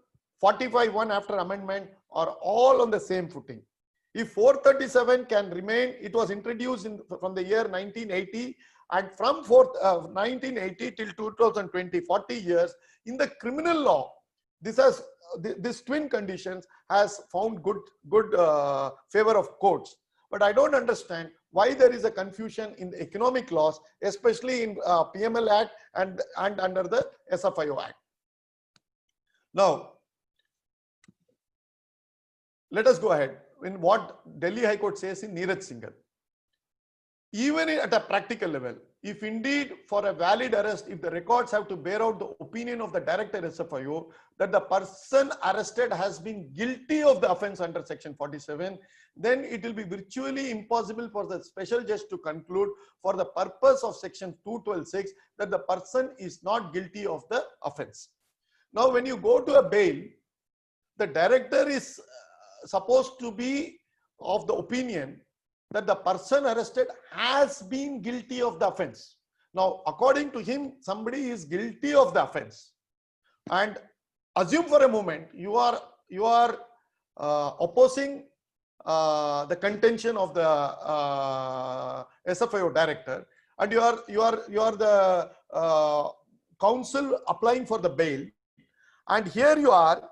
45(1) after amendment are all on the same footing. If 437 can remain, it was introduced from the year 1980 And from 1980 till 2020, 40 years, in the criminal law, this twin conditions has found good favor of courts. But I don't understand why there is a confusion in the economic laws, especially in PML Act and under the SFIO Act. Now, let us go ahead in what Delhi High Court says in Neeraj Singhal. Even at a practical level, if indeed for a valid arrest, if the records have to bear out the opinion of the director SFIO that the person arrested has been guilty of the offense under section 47, then it will be virtually impossible for the special judge to conclude for the purpose of section 212(6) that the person is not guilty of the offense. Now, when you go to a bail, the director is supposed to be of the opinion that the person arrested has been guilty of the offense. Now, according to him, somebody is guilty of the offense. And assume for a moment you are opposing the contention of the SFIO director, and you are the counsel applying for the bail, and here you are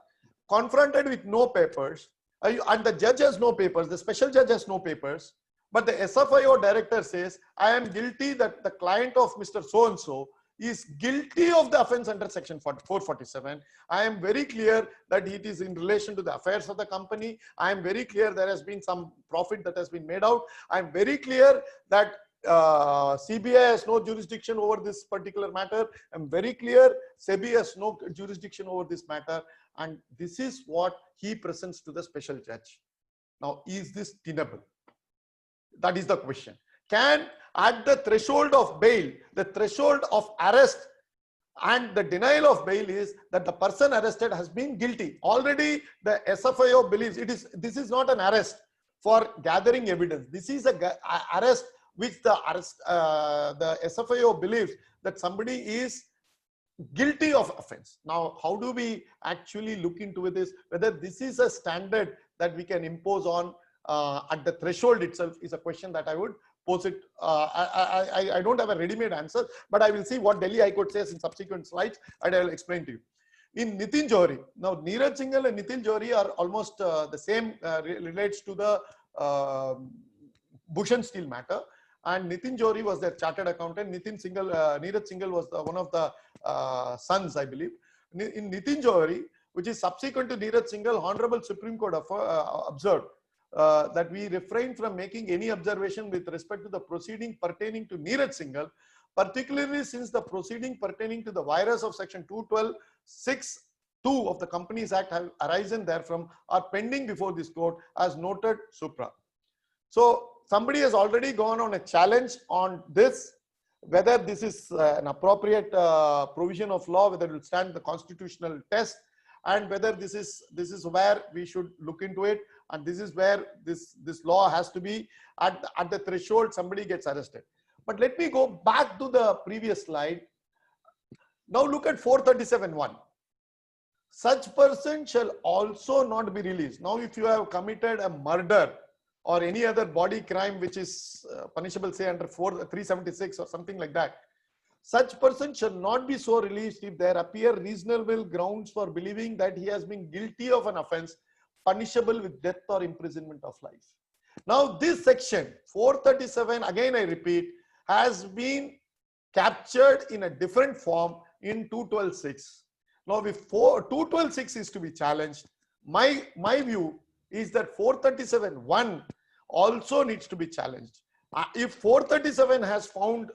confronted with no papers, and the judge has no papers, the special judge has no papers, but the SFIO director says, I am guilty that the client of Mr. So-and-so is guilty of the offense under section 447. I am very clear that it is in relation to the affairs of the company. I am very clear there has been some profit that has been made out. I am very clear that CBI has no jurisdiction over this particular matter. I am very clear SEBI has no jurisdiction over this matter. And this is what he presents to the special judge. Now, is this tenable? That is the question. Can, at the threshold of bail, the threshold of arrest and the denial of bail is that the person arrested has been guilty. Already the SFIO believes this is not an arrest for gathering evidence. This is an arrest which the SFIO believes that somebody is guilty of offense. Now, how do we actually look into this? Whether this is a standard that we can impose on at the threshold itself is a question that I would pose it. I don't have a ready-made answer, but I will see what Delhi High Court says in subsequent slides, and I will explain to you. In Nitin Johri, now Neeraj Singhal and Nitin Johri are almost the same, relates to the Bhushan Steel matter, and Nitin Johri was their chartered accountant. Neeraj Singhal was one of the sons, I believe. In Nitin Johri, which is subsequent to Neeraj Singhal, Honorable Supreme Court observed that we refrain from making any observation with respect to the proceeding pertaining to Neeraj Singhal, particularly since the proceeding pertaining to the virus of section 212(6)(2) of the Companies Act have arisen therefrom are pending before this court as noted supra. So somebody has already gone on a challenge on this, whether this is an appropriate provision of law, whether it will stand the constitutional test, and whether this is where we should look into it, and this is where this law has to be at the threshold somebody gets arrested. But let me go back to the previous slide. Now look at 437(1). Such person shall also not be released. Now if you have committed a murder or any other body crime which is punishable, say under 376 or something like that, such person shall not be so released if there appear reasonable grounds for believing that he has been guilty of an offense punishable with death or imprisonment of life. Now this section 437, again I repeat, has been captured in a different form in 212(6). Now if 212(6) is to be challenged, my view is that 437(1) also needs to be challenged. If 437 has found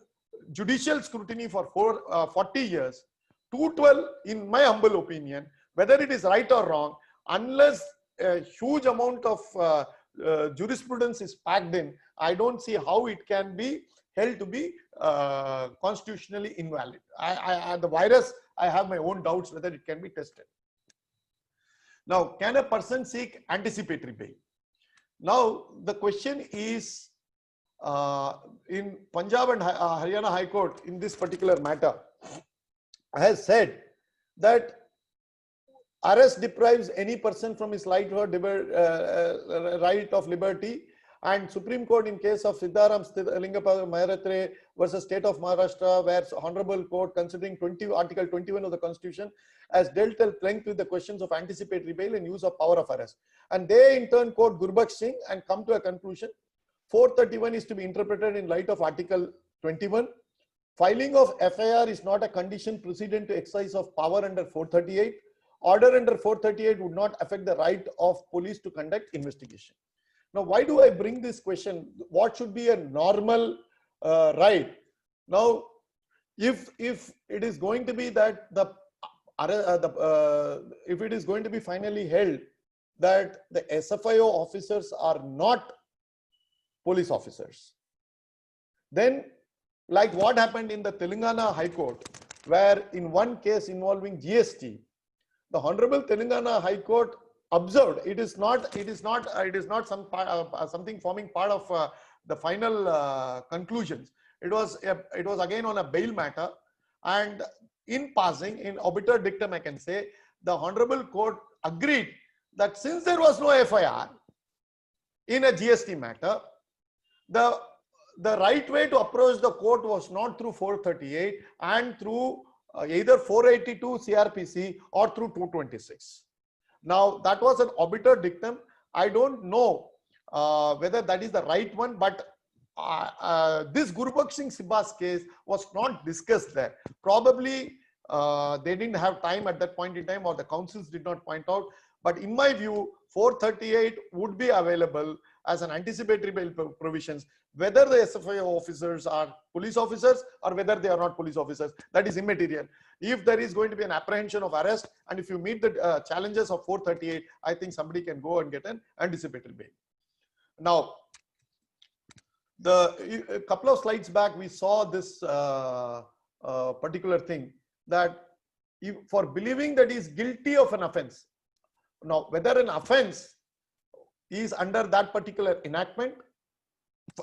judicial scrutiny for 40 years, 212, in my humble opinion, whether it is right or wrong, unless a huge amount of jurisprudence is packed in, I don't see how it can be held to be constitutionally invalid. The virus, I have my own doubts whether it can be tested. Now, can a person seek anticipatory bail? Now, the question is, in Punjab and Haryana High Court, in this particular matter, has said that arrest deprives any person from his right of liberty, And Supreme Court in case of Siddharam Lingappa Maharathre versus State of Maharashtra, where Honorable Court considering Article 21 of the Constitution has dealt at length with the questions of anticipatory bail and use of power of arrest. And they in turn quote Gurbaksh Singh and come to a conclusion. 431 is to be interpreted in light of Article 21. Filing of FIR is not a condition precedent to exercise of power under 438. Order under 438 would not affect the right of police to conduct investigation. Now, why do I bring this question? What should be a normal right? Now, if it is going to be that if it is going to be finally held that the SFIO officers are not police officers, then like what happened in the Telangana High Court, where in one case involving GST, the Honorable Telangana High Court observed it is not something forming part of the final conclusions. It was again on a bail matter, and in passing, in obiter dictum, I can say the Honorable Court agreed that since there was no FIR in a GST matter, the right way to approach the court was not through 438 and through either 482 CRPC or through 226. Now, that was an obiter dictum. I don't know whether that is the right one, but this Gurbaksh Singh Sibba's case was not discussed there. Probably they didn't have time at that point in time, or the councils did not point out. But in my view, 438 would be available as an anticipatory bail provisions, whether the SFIO officers are police officers or whether they are not police officers. That is immaterial. If there is going to be an apprehension of arrest, and if you meet the challenges of 438, I think somebody can go and get an anticipatory bail. Now, a couple of slides back, we saw this particular thing, that for believing that he is guilty of an offense. Now, whether an offense is under that particular enactment,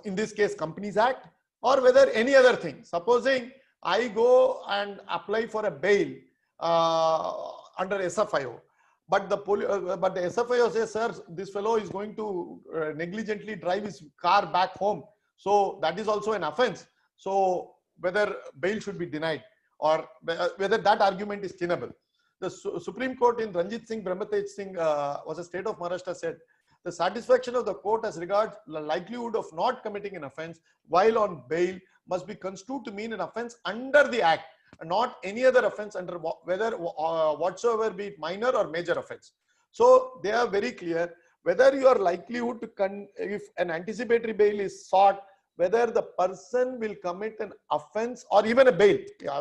in this case Companies Act, or whether any other thing. Supposing I go and apply for a bail under SFIO, but the SFIO says, sir, this fellow is going to negligently drive his car back home, so that is also an offense. So whether bail should be denied, or whether that argument is tenable. The Supreme Court in Ranjit Singh Brahmatej Singh was a State of Maharashtra said, the satisfaction of the court as regards the likelihood of not committing an offense while on bail must be construed to mean an offense under the act, and not any other offense under whether whatsoever, be it minor or major offense. So they are very clear whether your likelihood to if an anticipatory bail is sought, whether the person will commit an offense or even a bail.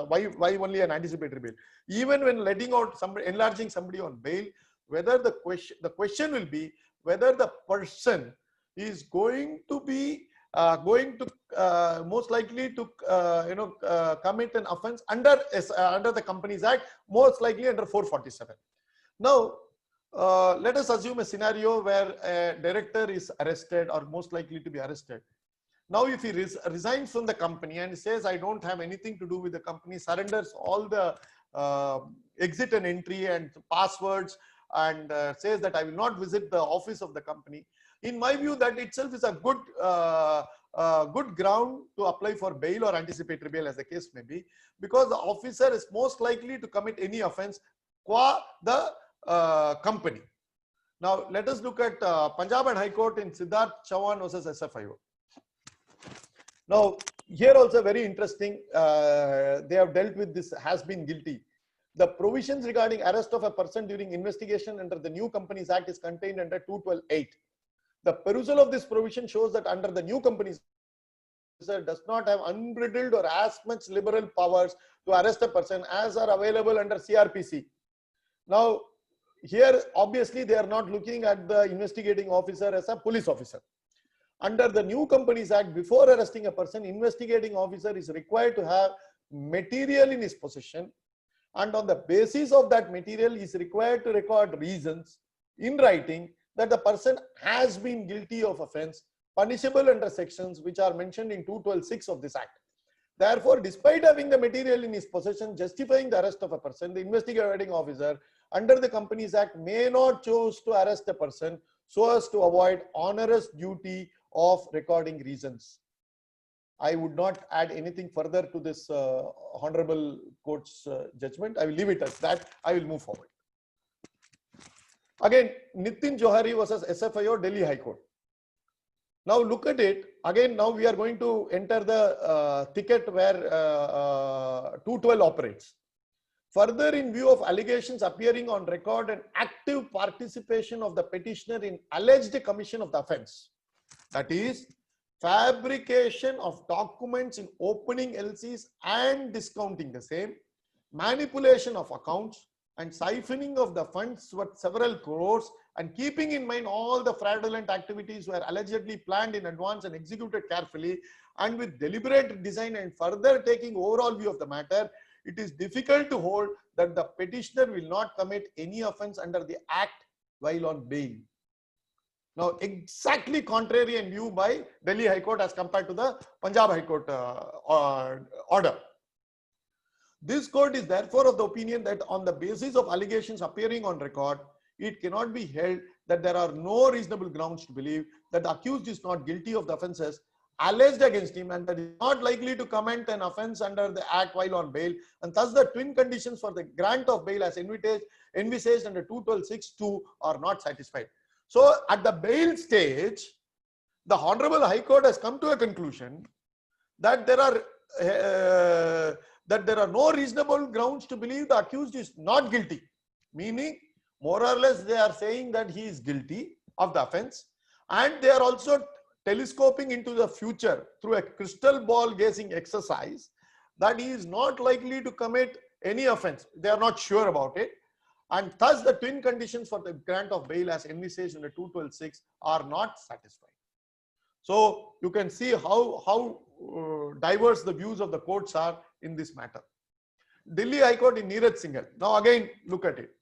Why only an anticipatory bail? Even when letting out somebody, enlarging somebody on bail, whether the question will be whether the person is going to be most likely to commit an offense under the Companies Act, most likely under 447. Now, let us assume a scenario where a director is arrested or most likely to be arrested. Now, if he resigns from the company and says, I don't have anything to do with the company, surrenders all the exit and entry and passwords, and says that I will not visit the office of the company, in my view, that itself is a good ground to apply for bail or anticipatory bail, as the case may be, because the officer is most likely to commit any offense qua the company. Now, let us look at Punjab and High Court in Siddharth Chauhan versus SFIO. Now, here also very interesting, they have dealt with this has been guilty. The provisions regarding arrest of a person during investigation under the new Companies Act is contained under 212(8). The perusal of this provision shows that under the new Companies Act does not have unbridled or as much liberal powers to arrest a person as are available under CRPC. Now, here obviously they are not looking at the investigating officer as a police officer. Under the new Companies Act, before arresting a person, investigating officer is required to have material in his possession, and on the basis of that material is required to record reasons in writing that the person has been guilty of offense punishable under sections which are mentioned in 212(6) of this act. Therefore, despite having the material in his possession justifying the arrest of a person, the investigating officer under the Companies Act may not choose to arrest a person so as to avoid onerous duty of recording reasons. I would not add anything further to this Honorable Court's judgment. I will leave it as that. I will move forward. Again, Nitin Johari versus SFIO, Delhi High Court. Now look at it. Again, now we are going to enter the thicket where 212 operates. Further, in view of allegations appearing on record and active participation of the petitioner in alleged commission of the offence, that is, fabrication of documents in opening LCs and discounting the same, manipulation of accounts, and siphoning of the funds worth several crores, and keeping in mind all the fraudulent activities were allegedly planned in advance and executed carefully and with deliberate design, and further taking overall view of the matter, it is difficult to hold that the petitioner will not commit any offence under the Act while on bail. Now, exactly contrary in view by Delhi High Court as compared to the Punjab High Court order. This court is therefore of the opinion that on the basis of allegations appearing on record, it cannot be held that there are no reasonable grounds to believe that the accused is not guilty of the offences alleged against him and that is not likely to commit an offence under the Act while on bail, and thus the twin conditions for the grant of bail as envisaged under 212(6)(2) are not satisfied. So at the bail stage, the Honorable High Court has come to a conclusion that there are no reasonable grounds to believe the accused is not guilty, meaning more or less they are saying that he is guilty of the offence, and they are also telescoping into the future through a crystal ball gazing exercise that he is not likely to commit any offence. They are not sure about it, and thus the twin conditions for the grant of bail as envisaged under 212(6) are not satisfied. So you can see how diverse the views of the courts are in this matter. Delhi High Court in Neeraj Singhal. Now again, look at it.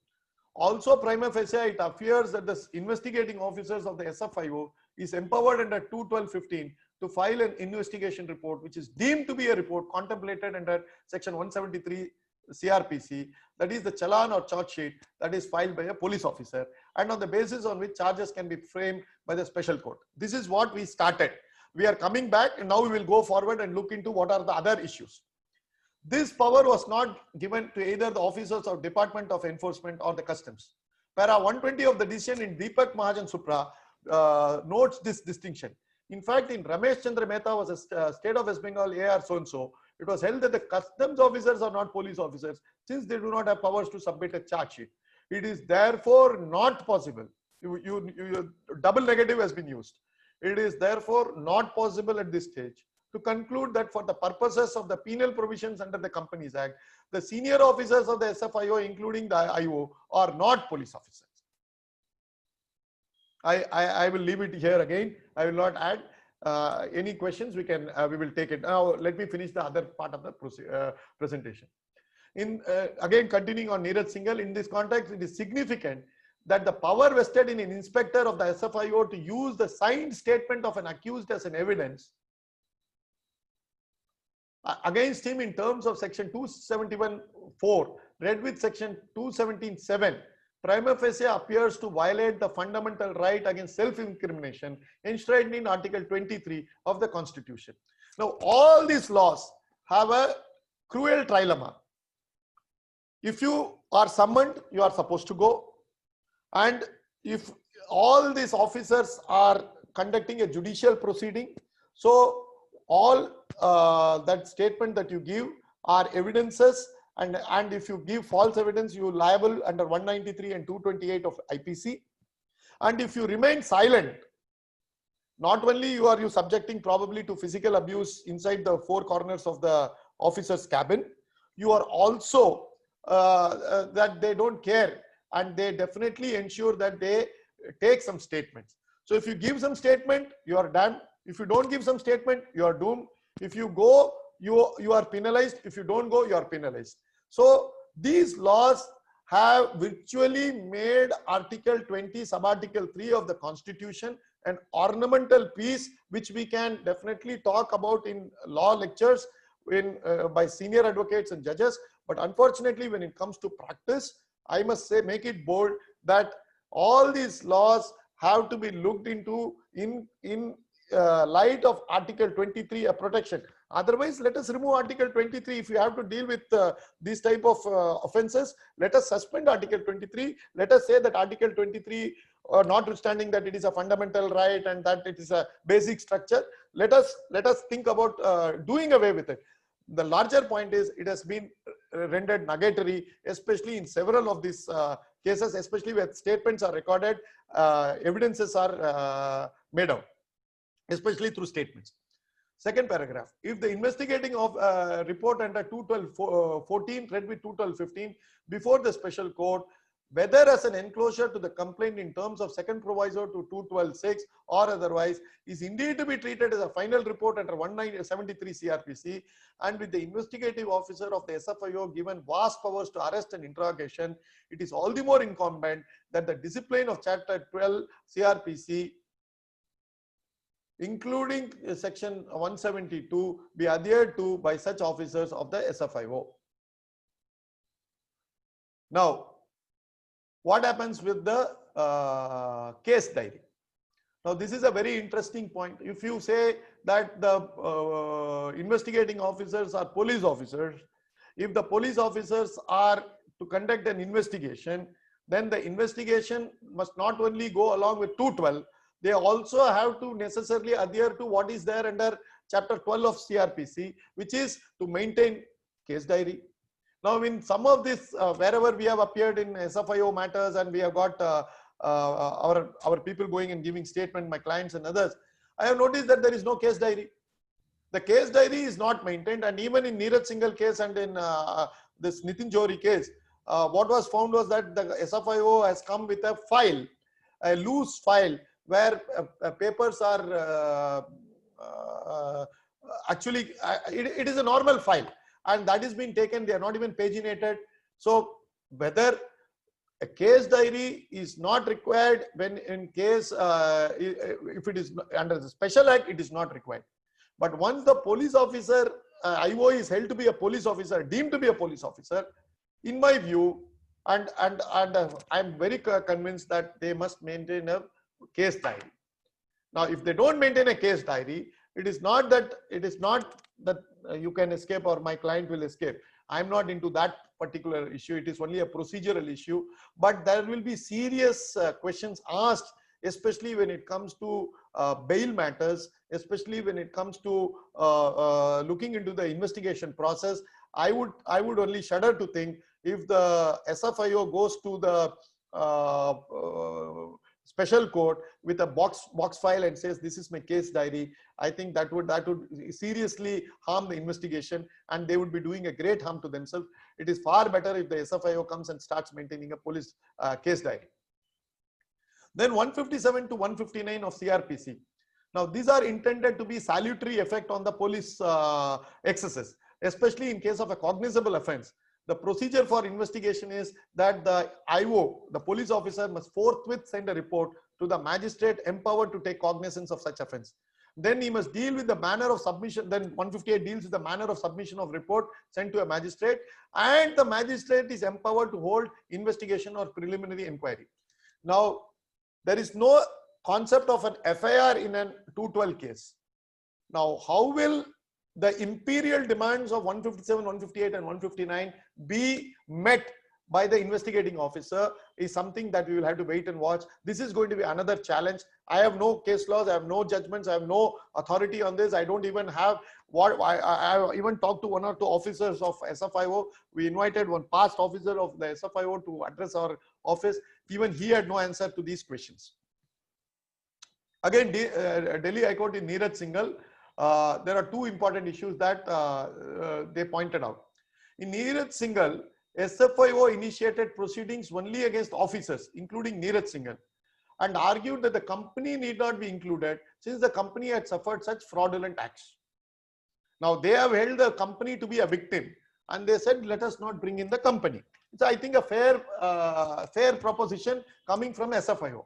Also, prima facie, it appears that the investigating officers of the SFIO is empowered under 212(15) to file an investigation report, which is deemed to be a report contemplated under section 173 CRPC, that is the challan or charge sheet that is filed by a police officer, and on the basis on which charges can be framed by the special court. This is what we started. We are coming back, and now we will go forward and look into what are the other issues. This power was not given to either the officers of Department of Enforcement or the Customs. Para 120 of the decision in Deepak Mahajan Supra notes this distinction. In fact, in Ramesh Chandra Mehta was a state of West Bengal AR so-and-so, it was held that the customs officers are not police officers since they do not have powers to submit a charge sheet. It is therefore not possible. Double negative has been used. It is therefore not possible at this stage to conclude that for the purposes of the penal provisions under the Companies Act, the senior officers of the SFIO, including the IO, are not police officers. I will leave it here again. I will not add any questions. We will take it now. Let me finish the other part of the presentation. Again, continuing on Neeraj Singhal, in this context, it is significant that the power vested in an inspector of the SFIO to use the signed statement of an accused as an evidence against him in terms of section 271(4) read with section 217(7) prima facie appears to violate the fundamental right against self-incrimination enshrined in Article 23 of the Constitution. Now, all these laws have a cruel trilemma. If you are summoned, you are supposed to go, and if all these officers are conducting a judicial proceeding, so all that statement that you give are evidences, and if you give false evidence, you are liable under 193 and 228 of IPC. And if you remain silent, not only are you subjecting probably to physical abuse inside the four corners of the officer's cabin, you are also that they don't care, and they definitely ensure that they take some statements. So if you give some statement, you are done. If you don't give some statement, you are doomed. If you go, you are penalized. If you don't go, you are penalized. So these laws have virtually made Article 20, Subarticle 3 of the Constitution an ornamental piece, which we can definitely talk about in law lectures by senior advocates and judges. But unfortunately, when it comes to practice, I must say, make it bold that all these laws have to be looked into in light of Article 23 a protection. Otherwise, let us remove Article 23. If you have to deal with these type of offences, let us suspend Article 23. Let us say that Article 23, notwithstanding that it is a fundamental right and that it is a basic structure, let us think about doing away with it. The larger point is it has been rendered nugatory, especially in several of these cases, especially where statements are recorded, evidences are made out, especially through statements. Second paragraph, if the investigating of report under 212.14 read with 212.15 before the special court, whether as an enclosure to the complaint in terms of second proviso to 212.6 or otherwise, is indeed to be treated as a final report under 1973 CRPC, and with the investigative officer of the SFIO given vast powers to arrest and interrogation, it is all the more incumbent that the discipline of Chapter 12 CRPC, including section 172, be adhered to by such officers of the SFIO. Now, what happens with the case diary? Now, this is a very interesting point. If you say that the investigating officers are police officers, if the police officers are to conduct an investigation, then the investigation must not only go along with 212, they also have to necessarily adhere to what is there under Chapter 12 of CRPC, which is to maintain case diary. Now, in some of this, wherever we have appeared in SFIO matters and we have got our people going and giving statement, my clients and others, I have noticed that there is no case diary. The case diary is not maintained, and even in Neeraj Singhal case and in this Nitin Johri case, what was found was that the SFIO has come with a file, a loose file, where papers are actually, it is a normal file, and that is being taken, they are not even paginated. So whether a case diary is not required when in case, if it is under the special act, it is not required. But once the police officer, IO is held to be a police officer, deemed to be a police officer, in my view, and I'm very convinced that they must maintain a case diary. Now, if they don't maintain a case diary, it is not that you can escape or my client will escape. I'm not into that particular issue. It is only a procedural issue, but there will be serious questions asked, especially when it comes to bail matters, especially when it comes to looking into the investigation process. I would only shudder to think if the SFIO goes to the special court with a box file and says this is my case diary, I think that would seriously harm the investigation, and they would be doing a great harm to themselves. It is far better if the SFIO comes and starts maintaining a police case diary. Then 157 to 159 of CRPC. Now, these are intended to be salutary effect on the police excesses, especially in case of a cognizable offense. The procedure for investigation is that the IO, the police officer, must forthwith send a report to the magistrate empowered to take cognizance of such offense. Then he must deal with the manner of submission. Then 158 deals with the manner of submission of report sent to a magistrate, and the magistrate is empowered to hold investigation or preliminary inquiry. Now, there is no concept of an FIR in a 212 case. Now, how will the imperial demands of 157, 158 and 159 be met by the investigating officer is something that we will have to wait and watch. This is going to be another challenge. I have no case laws, I have no judgments, I have no authority on this. I don't even have what I even talked to one or two officers of SFIO. We invited one past officer of the SFIO to address our office. Even he had no answer to these questions. Again, Delhi High Court in Neeraj Singhal, there are two important issues that they pointed out. In Neeraj Singhal, SFIO initiated proceedings only against officers, including Neeraj Singhal, and argued that the company need not be included since the company had suffered such fraudulent acts. Now, they have held the company to be a victim, and they said, let us not bring in the company. It's, I think, a fair proposition coming from SFIO.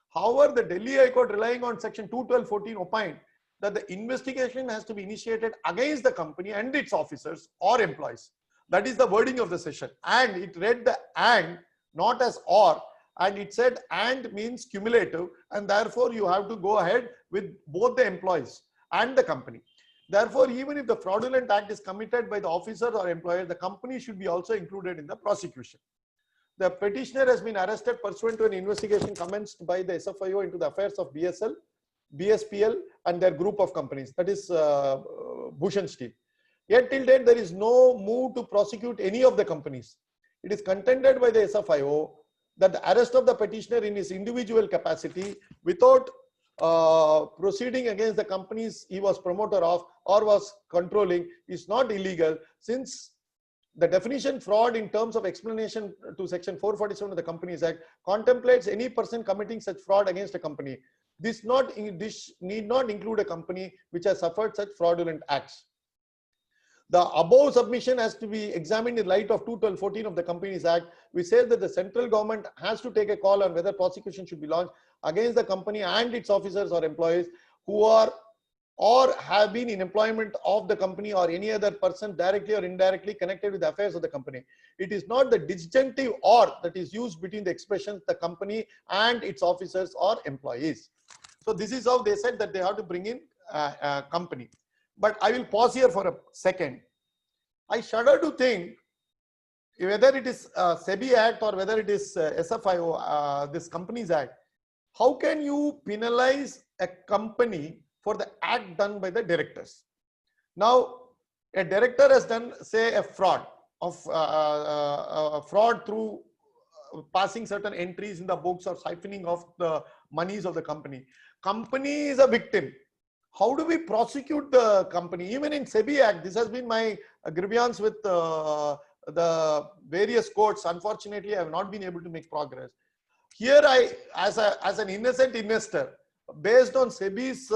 However, the Delhi High Court, relying on section 212.14, opined that the investigation has to be initiated against the company and its officers or employees. That is the wording of the session. And it read the and, not as or, and it said and means cumulative, and therefore you have to go ahead with both the employees and the company. Therefore, even if the fraudulent act is committed by the officer or employer, the company should be also included in the prosecution. The petitioner has been arrested pursuant to an investigation commenced by the SFIO into the affairs of BSL, BSPL and their group of companies, that is Bhushan Steel. Yet till date, there is no move to prosecute any of the companies. It is contended by the SFIO that the arrest of the petitioner in his individual capacity without proceeding against the companies he was promoter of or was controlling is not illegal, since the definition fraud in terms of explanation to section 447 of the Companies Act contemplates any person committing such fraud against a company. This need not include a company which has suffered such fraudulent acts. The above submission has to be examined in light of 212(14) of the Companies Act, which says that the central government has to take a call on whether prosecution should be launched against the company and its officers or employees who are or have been in employment of the company or any other person directly or indirectly connected with the affairs of the company. It is not the disjunctive or that is used between the expressions the company and its officers or employees. So this is how they said that they have to bring in a company. But I will pause here for a second. I shudder to think whether it is SEBI Act or whether it is SFIO, this Companies Act, how can you penalize a company for the act done by the directors? Now, a director has done, say, a fraud through passing certain entries in the books or siphoning off the monies of the company. Company is a victim. How do we prosecute the company? Even in SEBI Act, this has been my grievance with the various courts. Unfortunately, I have not been able to make progress. Here, I, as an innocent investor, based on SEBI's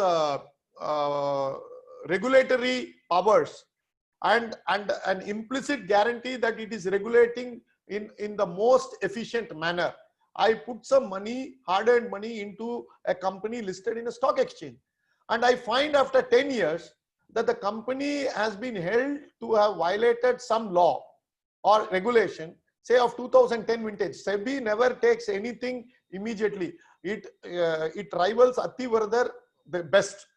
regulatory powers and an implicit guarantee that it is regulating in the most efficient manner, I put some money, hard-earned money, into a company listed in a stock exchange. And I find after 10 years that the company has been held to have violated some law or regulation, say of 2010 vintage. SEBI never takes anything immediately. It rivals Ativaradar the best.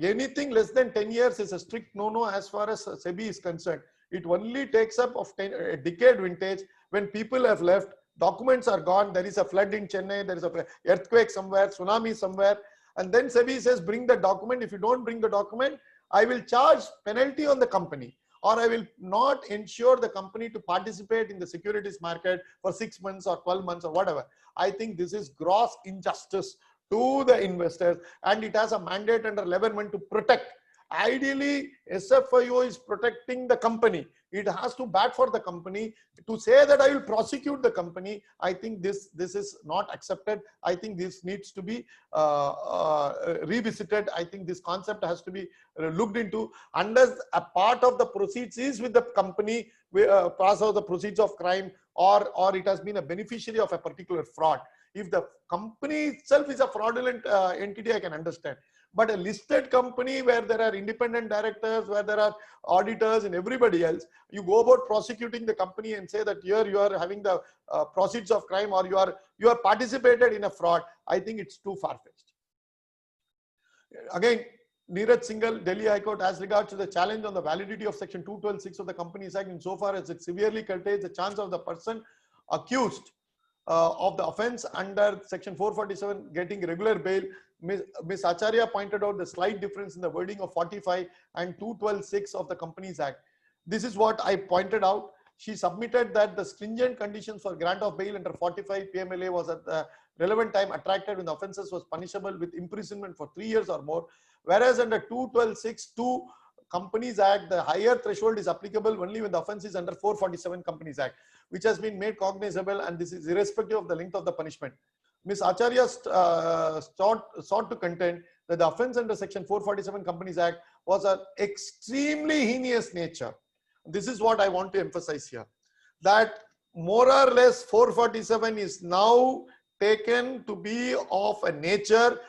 Anything less than 10 years is a strict no-no as far as SEBI is concerned. It only takes up of a decade vintage when people have left, documents are gone, there is a flood in Chennai, there is an earthquake somewhere, tsunami somewhere, and then SEBI says bring the document. If you don't bring the document, I will charge penalty on the company, or I will not ensure the company to participate in the securities market for 6 months or 12 months or whatever. I think this is gross injustice to the investors, and it has a mandate under 11(1) to protect. Ideally, SFIO is protecting the company. It has to bat for the company. To say that I will prosecute the company, I think this is not accepted. I think this needs to be revisited. I think this concept has to be looked into. Unless a part of the proceeds is with the company, pass out the proceeds of crime, or it has been a beneficiary of a particular fraud. If the company itself is a fraudulent entity, I can understand. But a listed company where there are independent directors, where there are auditors and everybody else, you go about prosecuting the company and say that here you are having the proceeds of crime, or you are participated in a fraud. I think it's too far-fetched. Again, Neeraj Singhal, Delhi High Court, as regards to the challenge on the validity of section 212(6) of the Companies Act, insofar as it severely curtails the chance of the person accused of the offence under section 447 getting regular bail. Ms. Acharya pointed out the slight difference in the wording of 45 and 212(6) of the Companies Act. This is what I pointed out. She submitted that the stringent conditions for grant of bail under 45 PMLA was at the relevant time attracted when the offences was punishable with imprisonment for 3 years or more, whereas under 212(6)(2) Companies Act, the higher threshold is applicable only when the offence is under 447 Companies Act, which has been made cognizable, and this is irrespective of the length of the punishment. Ms. Acharya sought to contend that the offence under section 447 Companies Act was an extremely heinous nature. This is what I want to emphasize here, that more or less 447 is now taken to be of a nature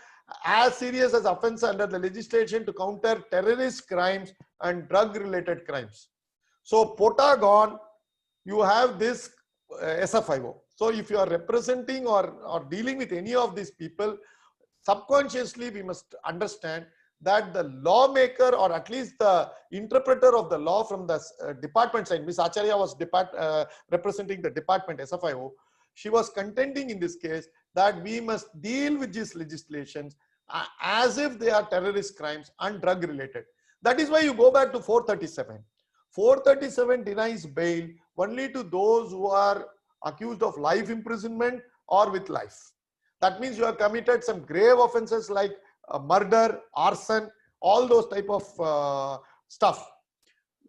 as serious as offence under the legislation to counter terrorist crimes and drug related crimes. So Potagon, you have this SFIO. So if you are representing or dealing with any of these people, subconsciously we must understand that the lawmaker, or at least the interpreter of the law from the department side, Ms. Acharya was representing the department SFIO. She was contending in this case that we must deal with these legislations as if they are terrorist crimes and drug related. That is why you go back to 437. 437 denies bail only to those who are accused of life imprisonment or with life. That means you have committed some grave offenses like murder, arson, all those type of stuff.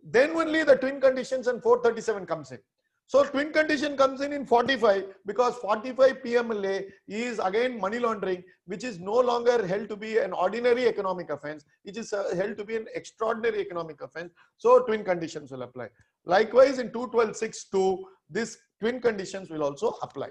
Then only the twin conditions and 437 comes in. So twin condition comes in 45, because 45 PMLA is again money laundering, which is no longer held to be an ordinary economic offense. It is held to be an extraordinary economic offense. So twin conditions will apply. Likewise, in 212(6)(2), this twin conditions will also apply.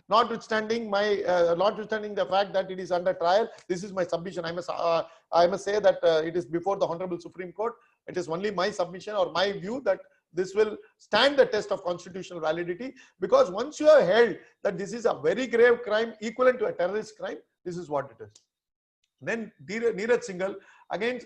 Notwithstanding notwithstanding the fact that it is under trial, this is my submission. I must say that it is before the Honorable Supreme Court. It is only my submission or my view that this will stand the test of constitutional validity, because once you have held that this is a very grave crime equivalent to a terrorist crime, this is what it is. Then Neeraj Singhal, again,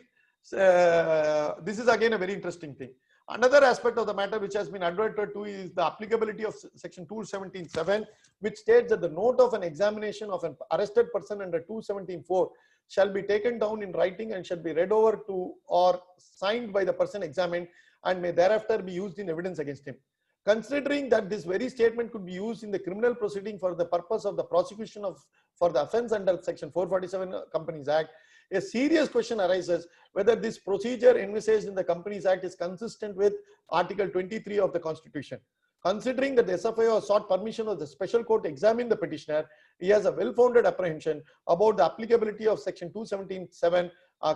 this is again a very interesting thing. Another aspect of the matter which has been adverted to is the applicability of section 217(7), which states that the note of an examination of an arrested person under 217(4) shall be taken down in writing and shall be read over to or signed by the person examined, and may thereafter be used in evidence against him. Considering that this very statement could be used in the criminal proceeding for the purpose of the prosecution for the offence under section 447 Companies Act, a serious question arises whether this procedure envisaged in the Companies Act is consistent with Article 23 of the Constitution. Considering that the SFIO has sought permission of the special court to examine the petitioner, he has a well-founded apprehension about the applicability of section 217(7)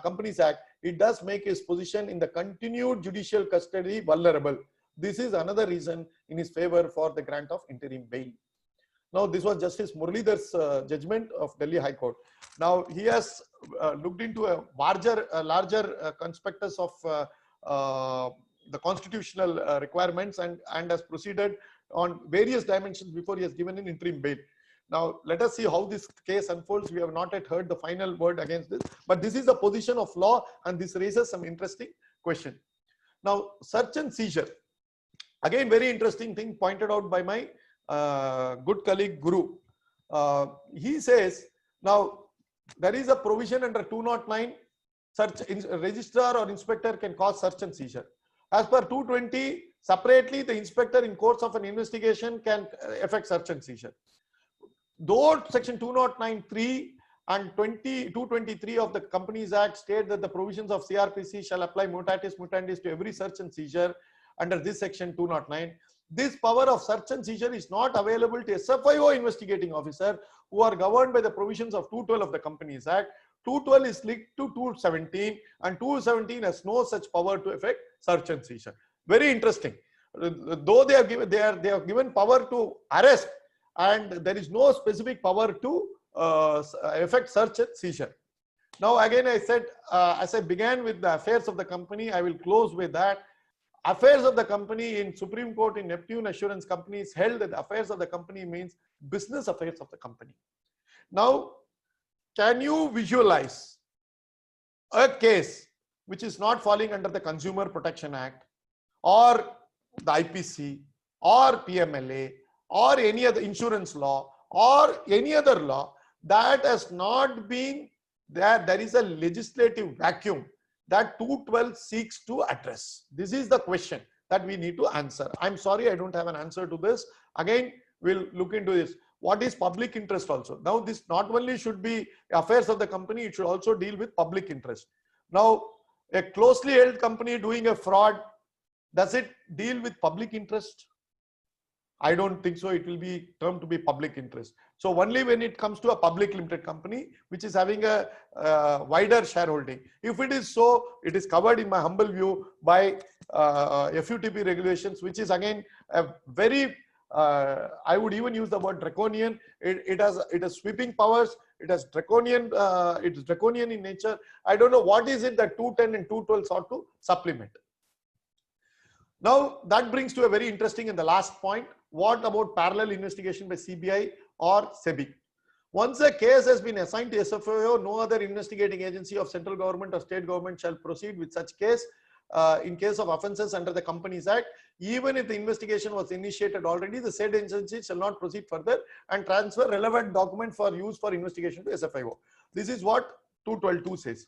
Companies Act. It does make his position in the continued judicial custody vulnerable. This is another reason in his favor for the grant of interim bail. Now, this was Justice Muralidhar's judgment of Delhi High Court. Now, he has looked into a larger conspectus of the constitutional requirements and has proceeded on various dimensions before he has given an interim bail. Now, let us see how this case unfolds. We have not yet heard the final word against this, but this is the position of law, and this raises some interesting question. Now, search and seizure. Again, very interesting thing pointed out by my good colleague Guru. He says, now, there is a provision under 209, registrar or inspector can cause search and seizure. As per 220, separately, the inspector in course of an investigation can effect search and seizure. Though section 209(3) and 223 of the Companies Act state that the provisions of CRPC shall apply mutatis mutandis to every search and seizure under this section 209, this power of search and seizure is not available to SFIO investigating officer who are governed by the provisions of 212 of the Companies Act. 212 is linked to 217, and 217 has no such power to effect search and seizure. Very interesting. Though they have given power to arrest, and there is no specific power to effect search and seizure. Now, again, I said, as I began with the affairs of the company, I will close with that. Affairs of the company in Supreme Court in Neptune Assurance Companies held that the affairs of the company means business affairs of the company. Now, can you visualize a case which is not falling under the Consumer Protection Act or the IPC or PMLA or any other insurance law or any other law that has not been there is a legislative vacuum that 212 seeks to address? This is the question that we need to answer. I'm sorry, I don't have an answer to this. Again, we'll look into this. What is public interest also? Now, this not only should be affairs of the company, it should also deal with public interest. Now, a closely held company doing a fraud, does it deal with public interest? I don't think so. It will be termed to be public interest. So only when it comes to a public limited company, which is having a wider shareholding. If it is so, it is covered in my humble view by FUTP regulations, which is again a very, I would even use the word draconian. It has sweeping powers. It has draconian, it is draconian in nature. I don't know what is it that 210 and 212 sought to supplement. Now that brings to a very interesting and the last point. What about parallel investigation by CBI or SEBI? Once a case has been assigned to SFIO, no other investigating agency of central government or state government shall proceed with such case in case of offences under the Companies Act. Even if the investigation was initiated already, the said agency shall not proceed further and transfer relevant document for use for investigation to SFIO. This is what 212(2) says.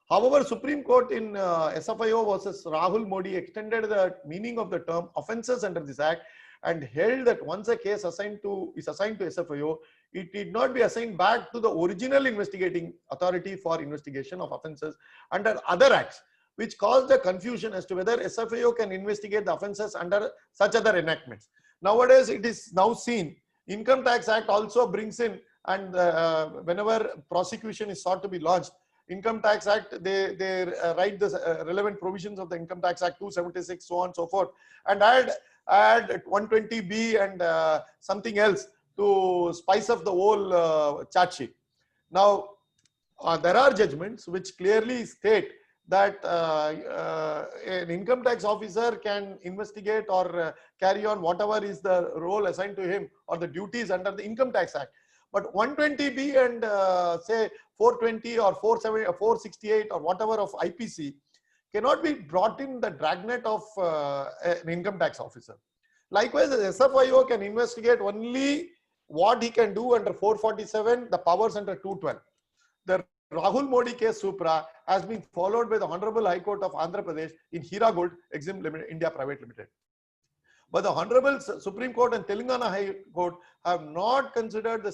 However, Supreme Court in SFIO versus Rahul Modi extended the meaning of the term offences under this act and held that once a case is assigned to SFIO, it need not be assigned back to the original investigating authority for investigation of offences under other acts, which caused a confusion as to whether SFIO can investigate the offences under such other enactments. Nowadays, it is now seen, Income Tax Act also brings in, and whenever prosecution is sought to be launched, Income Tax Act, they write the relevant provisions of the Income Tax Act 276, so on and so forth, and add 120B and something else to spice up the whole charge sheet. Now, there are judgments which clearly state that an income tax officer can investigate or carry on whatever is the role assigned to him or the duties under the Income Tax Act. But 120B and say 420 or 470 or 468 or whatever of IPC cannot be brought in the dragnet of an income tax officer. Likewise, the SFIO can investigate only what he can do under 447, the powers under 212. The Rahul Modi case supra has been followed by the Honorable High Court of Andhra Pradesh in Hira Gold Exim India Private Limited. But the Honorable Supreme Court and Telangana High Court have not considered the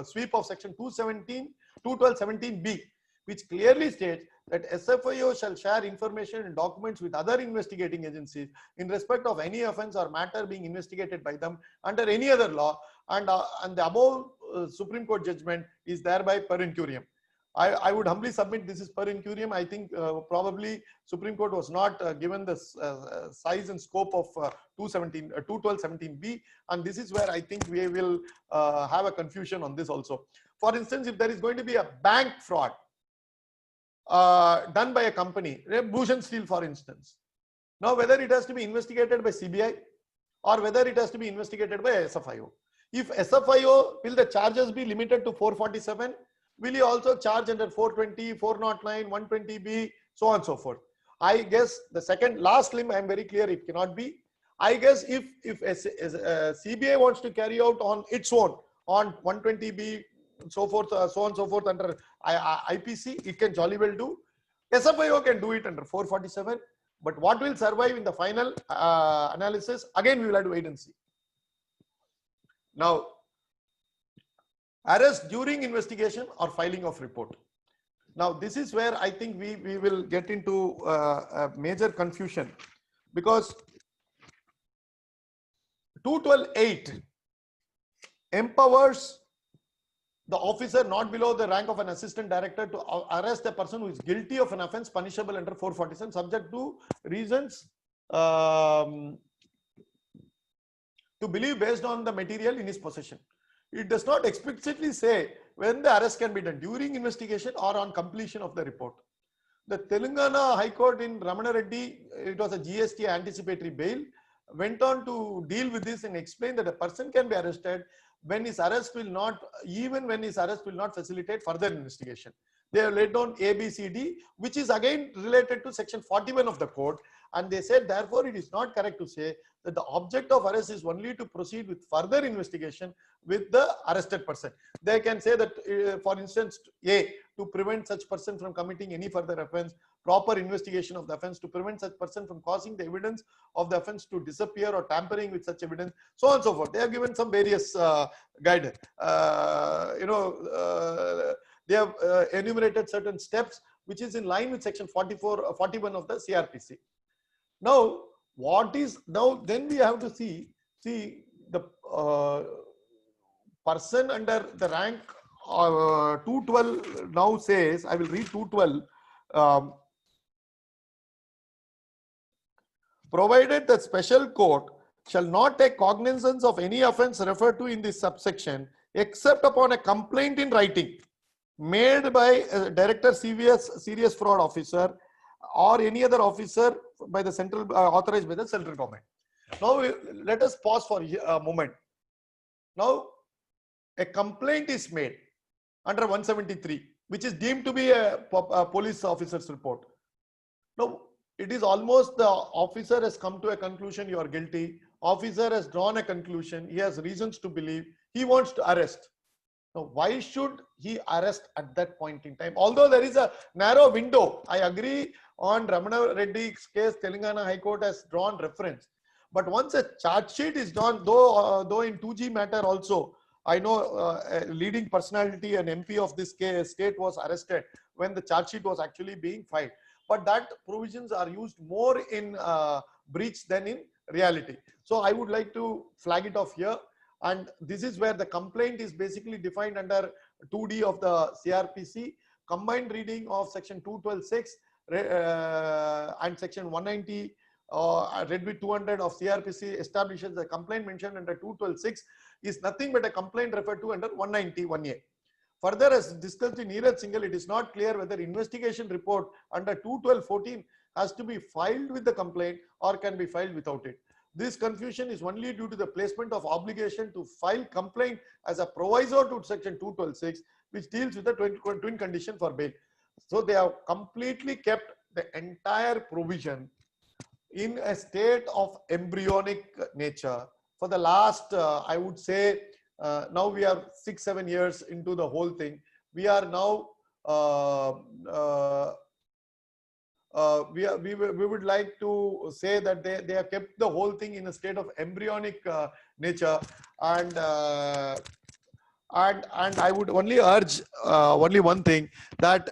sweep of section 212(17)(b), which clearly states that SFIO shall share information and documents with other investigating agencies in respect of any offence or matter being investigated by them under any other law, and the above Supreme Court judgment is thereby per incuriam. I would humbly submit this is per incuriam. I think probably Supreme Court was not given the size and scope of 212(17)(b), and this is where I think we will have a confusion on this also. For instance, if there is going to be a bank fraud done by a company, Bhushan Steel for instance, now whether it has to be investigated by CBI or whether it has to be investigated by SFIO. If SFIO, will the charges be limited to 447? Will you also charge under 420, 409, 120B, so on and so forth? I guess the last limb, I am very clear it cannot be. I guess if CBI wants to carry out on its own on 120B, so forth, so on and so forth under IPC, it can jolly well do. SFIO can do it under 447. But what will survive in the final analysis? Again, we will have to wait and see. Now, arrest during investigation or filing of report. Now, this is where I think we will get into a major confusion, because 212(8) empowers the officer not below the rank of an assistant director to arrest a person who is guilty of an offence punishable under 447, subject to reasons to believe based on the material in his possession. It does not explicitly say when the arrest can be done, during investigation or on completion of the report. The Telangana High Court in Ramana Reddy, it was a GST anticipatory bail, went on to deal with this and explain that a person can be arrested when his arrest will not, even when his arrest will not facilitate further investigation. They have laid down A, B, C, D, which is again related to section 41 of the code. And they said, therefore, it is not correct to say that the object of arrest is only to proceed with further investigation with the arrested person. They can say that, for instance, A, to prevent such person from committing any further offence, proper investigation of the offence, to prevent such person from causing the evidence of the offence to disappear or tampering with such evidence, so on and so forth. They have given some various guidance. They have enumerated certain steps, which is in line with section 41 of the CRPC. Now, then we have to see the person under the rank 212 now says, I will read 212, provided that special court shall not take cognizance of any offence referred to in this subsection except upon a complaint in writing made by a director serious fraud officer or any other officer by the central, authorized by the central government. Now, let us pause for a moment. Now, a complaint is made under 173, which is deemed to be a police officer's report. Now, it is almost the officer has come to a conclusion, you are guilty. Officer has drawn a conclusion, he has reasons to believe, he wants to arrest. Now, why should he arrest at that point in time? Although there is a narrow window, I agree on Ramana Reddy's case, Telangana High Court has drawn reference. But once a charge sheet is done, though in 2G matter also, I know a leading personality, an MP of this state was arrested when the charge sheet was actually being filed. But that provisions are used more in breach than in reality. So I would like to flag it off here. And this is where the complaint is basically defined under 2D of the CRPC, combined reading of section 212(6) and section 190 read with 200 of CRPC establishes the complaint mentioned under 212(6) is nothing but a complaint referred to under 191A. Further, as discussed in Neeraj Singhal, it is not clear whether investigation report under 212(14) has to be filed with the complaint or can be filed without it. This confusion is only due to the placement of obligation to file complaint as a proviso to section 212(6), which deals with the twin condition for bail. So they have completely kept the entire provision in a state of embryonic nature for the last, I would say, now we are 6-7 years into the whole thing. We are now we would like to say that they have kept the whole thing in a state of embryonic nature, and I would only urge only one thing, that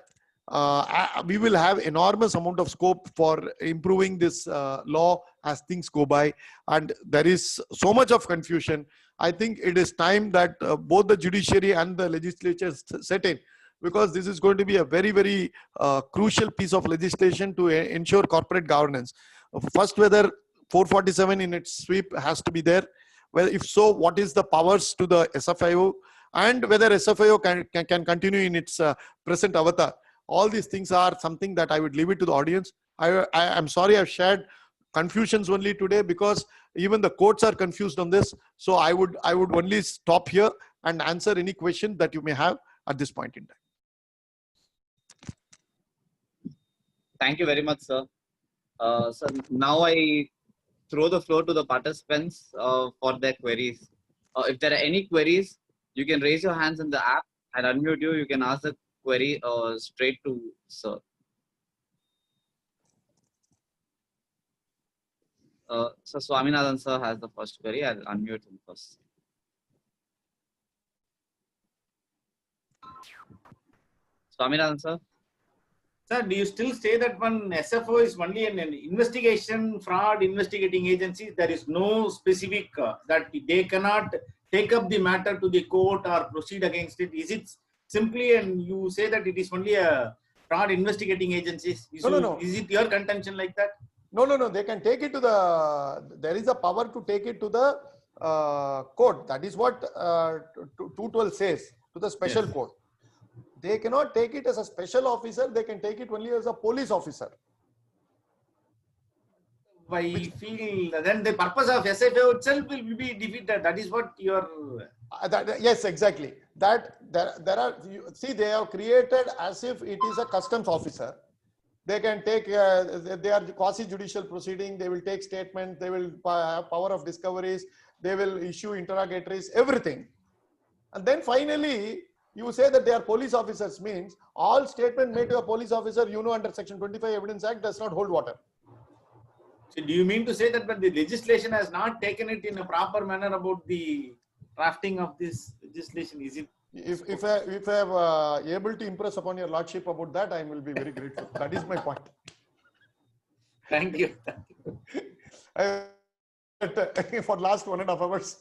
we will have enormous amount of scope for improving this law as things go by, and there is so much of confusion. I think it is time that both the judiciary and the legislature set in, because this is going to be a very, very crucial piece of legislation to ensure corporate governance. First, whether 447 in its sweep has to be there. Well, if so, what is the powers to the SFIO, and whether SFIO can continue in its present avatar. All these things are something that I would leave it to the audience. I'm sorry I've shared confusions only today, because even the courts are confused on this. So I would only stop here and answer any question that you may have at this point in time. Thank you very much, sir. So now I throw the floor to the participants for their queries. If there are any queries, you can raise your hands in the app and unmute you. You can ask the query straight to sir. So Swaminathan sir has the first query. I'll unmute him first. Swaminathan sir. Sir, do you still say that when SFO is only an investigation, fraud investigating agency, there is no specific that they cannot take up the matter to the court or proceed against it? Is it simply, and you say that it is only a fraud investigating agencies? No. Is it your contention like that? No. They can take it to the, there is a power to take it to the court. That is what 212 says, to the special court. They cannot take it as a special officer. They can take it only as a police officer. I feel then the purpose of SFO itself will be defeated. That is what your... yes, exactly. That there are, see, they have created as if it is a customs officer. They can take, they are quasi-judicial proceeding. They will take statement. They will have power of discoveries. They will issue interrogatories, everything. And then finally, you say that they are police officers, means all statement made to a police officer, under Section 25 Evidence Act does not hold water. So do you mean to say that but the legislation has not taken it in a proper manner about the drafting of this legislation? Is it? If I am able to impress upon your lordship about that, I will be very grateful. That is my point. Thank you. For last 1.5 hours.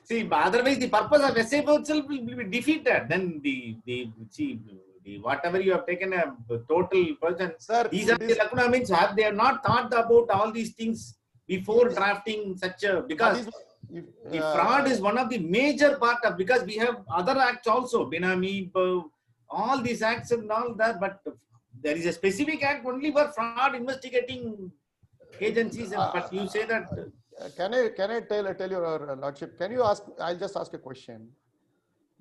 See, but otherwise the purpose of SFO itself will be defeated. Then the whatever you have taken a total person. Sir, these are the lacuna, means they have not thought about all these things before drafting such a, because the fraud is one of the major part of, because we have other acts also, Benami, all these acts and all that, but there is a specific act only for fraud investigating agencies, but you say that. Can I tell your lordship? Can you ask? I'll just ask a question.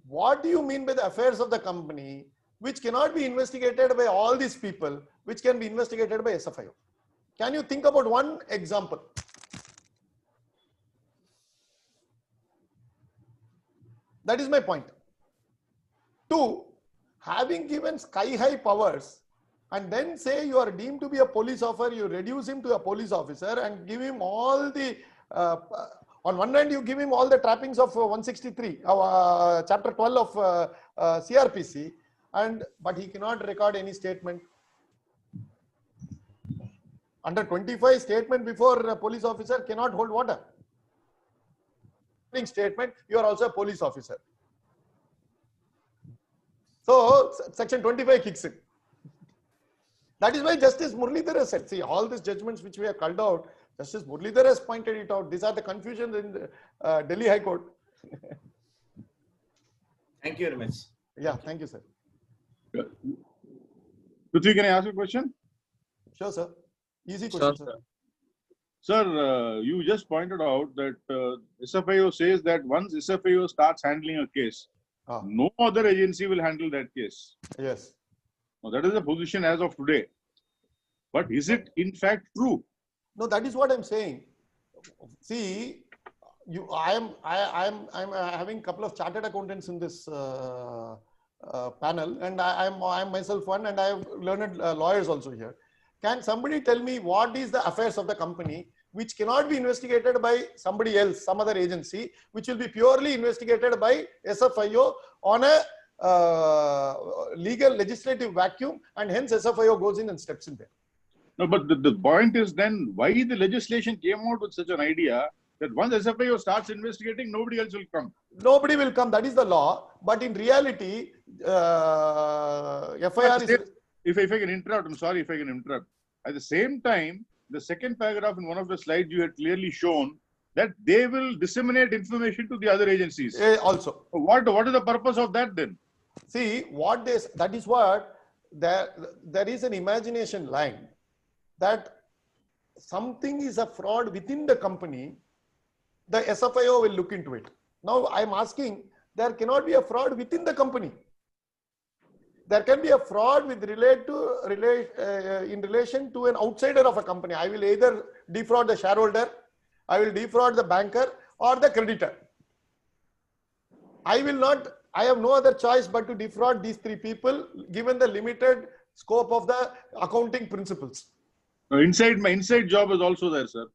What do you mean by the affairs of the company, which cannot be investigated by all these people, which can be investigated by SFIO? Can you think about one example? That is my point. Two, having given sky-high powers and then say you are deemed to be a police officer, you reduce him to a police officer and give him all the, on one hand you give him all the trappings of 163, chapter 12 of CRPC, but he cannot record any statement. Under 25, statement before a police officer cannot hold water. Statement, you are also a police officer. So section 25 kicks in. That is why Justice Muralidhar said, see, all these judgments which we have called out, Justice Muralidhar has pointed it out. These are the confusions in the, Delhi High Court. Thank you very much. Yeah, thank you, sir. Prithvi, can I ask a question? Sure, sir. Easy question, Sure, sir. Sir, you just pointed out that SFIO says that once SFIO starts handling a case, no other agency will handle that case. Yes. Now, that is the position as of today. But is it in fact true? No, that is what I'm saying. See, I'm having a couple of chartered accountants in this panel, and I'm myself one, and I have learned lawyers also here. Can somebody tell me what is the affairs of the company which cannot be investigated by somebody else, some other agency, which will be purely investigated by SFIO on a legal legislative vacuum, and hence SFIO goes in and steps in there? No, but the point is then why the legislation came out with such an idea that once SFIO starts investigating, nobody else will come. Nobody will come. That is the law. But in reality, FIR is... If I can interrupt, I'm sorry if I can interrupt. At the same time, the second paragraph in one of the slides you had clearly shown that they will disseminate information to the other agencies. Also. What is the purpose of that then? See, that is what there is an imagination line that something is a fraud within the company, the SFIO will look into it. Now I'm asking, there cannot be a fraud within the company. There can be a fraud with in relation to an outsider of a company. I will either defraud the shareholder, I will defraud the banker or the creditor. I have no other choice but to defraud these three people given the limited scope of the accounting principles. My inside job is also there, sir.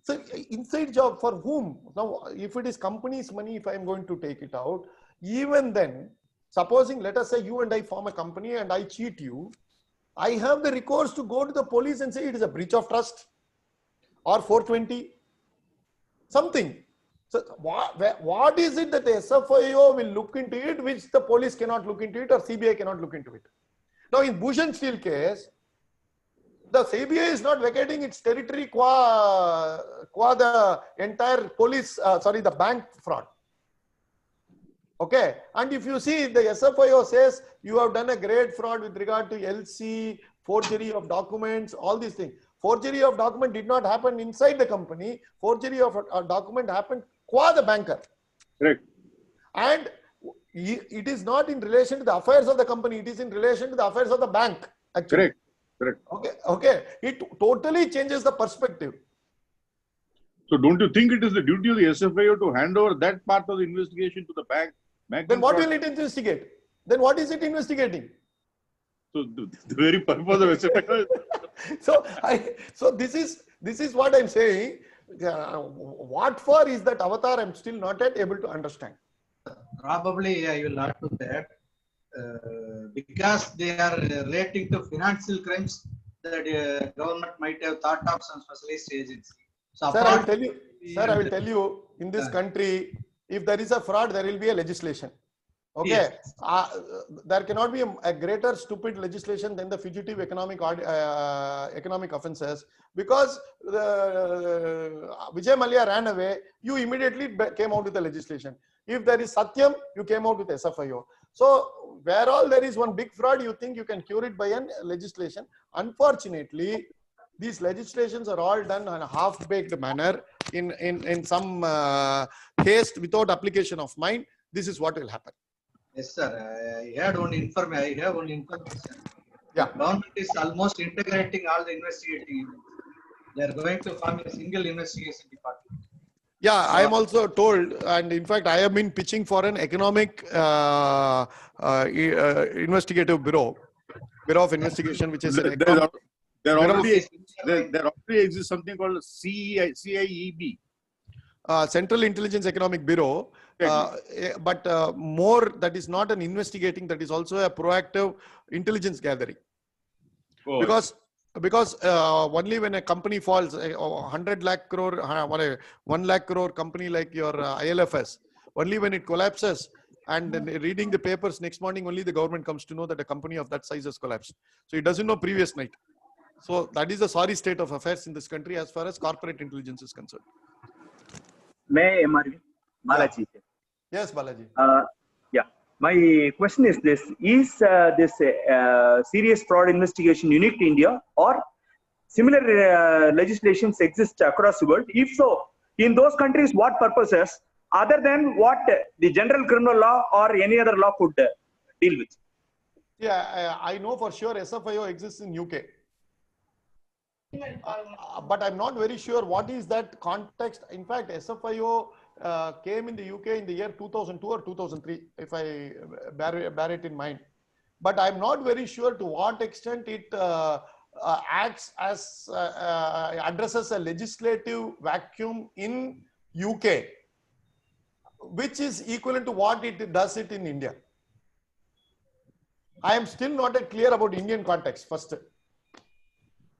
So inside job for whom? Now, if it is company's money, if I am going to take it out, even then, supposing, let us say you and I form a company and I cheat you, I have the recourse to go to the police and say it is a breach of trust or 420, something. So what is it that the SFIO will look into it, which the police cannot look into it or CBI cannot look into it? Now in Bhushan Steel case, the CBI is not vacating its territory qua the entire police, the bank fraud. Okay, and if you see the SFIO says you have done a great fraud with regard to LC, forgery of documents, all these things. Forgery of document did not happen inside the company. Forgery of a document happened qua the banker. Correct. And it is not in relation to the affairs of the company. It is in relation to the affairs of the bank. Actually. Correct. Okay. It totally changes the perspective. So don't you think it is the duty of the SFIO to hand over that part of the investigation to the bank? Then what will it investigate? Then what is it investigating? So the very purpose of SFIO. So this is what I'm saying. What for is that avatar? I'm still not yet able to understand. Probably I will add to that. Because they are relating to financial crimes, the government might have thought of some specialized agency. So sir, I will tell you, in this country, if there is a fraud, there will be a legislation. Okay, yes. There cannot be a greater stupid legislation than the fugitive economic offences, because Vijay Mallya ran away, you immediately came out with the legislation. If there is Satyam, you came out with SFIO. So where all there is one big fraud, you think you can cure it by a legislation. Unfortunately, these legislations are all done in a half-baked manner, in some haste, without application of mind. This is what will happen. Yes, sir. I have one information. Yeah. The government is almost integrating all the investigating units. They are going to form a single investigation department. Yeah, I am also told, and in fact, I have been pitching for an economic investigative bureau of investigation, which is an economic. There already exists something called CIEB. Central Intelligence Economic Bureau, but more, that is not an investigating, that is also a proactive intelligence gathering. Oh, Because only when a company falls, 100 lakh crore, 1 lakh crore company like your ILFS, only when it collapses, and then reading the papers next morning, only the government comes to know that a company of that size has collapsed. So it doesn't know previous night. So that is the sorry state of affairs in this country as far as corporate intelligence is concerned. May MRV? Balaji. Yes, Balaji. Yeah. My question is this: is this serious fraud investigation unique to India, or similar legislations exist across the world? If so, in those countries, what purposes other than what the general criminal law or any other law could deal with? Yeah, I know for sure SFIO exists in UK. But I'm not very sure what is that context. In fact, SFIO came in the UK in the year 2002 or 2003, if I bear it in mind. But I'm not very sure to what extent it acts as, addresses a legislative vacuum in UK, which is equivalent to what it does it in India. I am still not clear about Indian context first.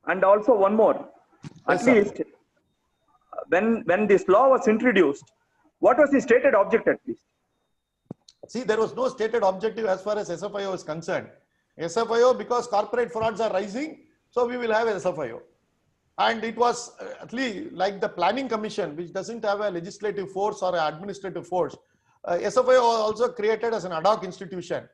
And also one more, Yes, at sir. least when this law was introduced, what was the stated object at least? See, there was no stated objective as far as SFIO is concerned. SFIO, because corporate frauds are rising, so we will have SFIO. And it was at least like the Planning Commission, which doesn't have a legislative force or an administrative force. SFIO also created as an ad hoc institution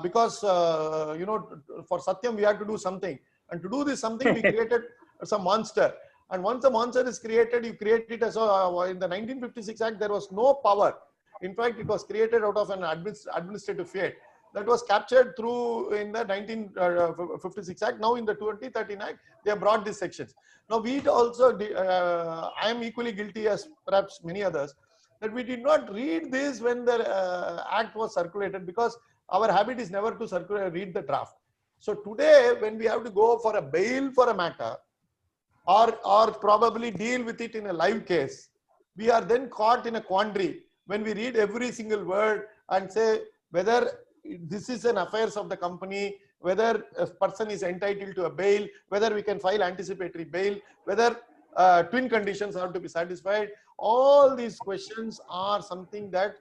because, for Satyam, we had to do something. And to do this something, we created some monster. And once a monster is created, you create it as in the 1956 Act, there was no power. In fact, it was created out of an administrative fate that was captured through in the 1956 Act. Now in the 2013 Act, they have brought these sections. Now we also, I am equally guilty as perhaps many others, that we did not read this when the Act was circulated, because our habit is never to read the draft. So today, when we have to go for a bail for a matter, or probably deal with it in a live case, we are then caught in a quandary when we read every single word and say whether this is an affairs of the company, whether a person is entitled to a bail, whether we can file anticipatory bail, whether twin conditions have to be satisfied. All these questions are something that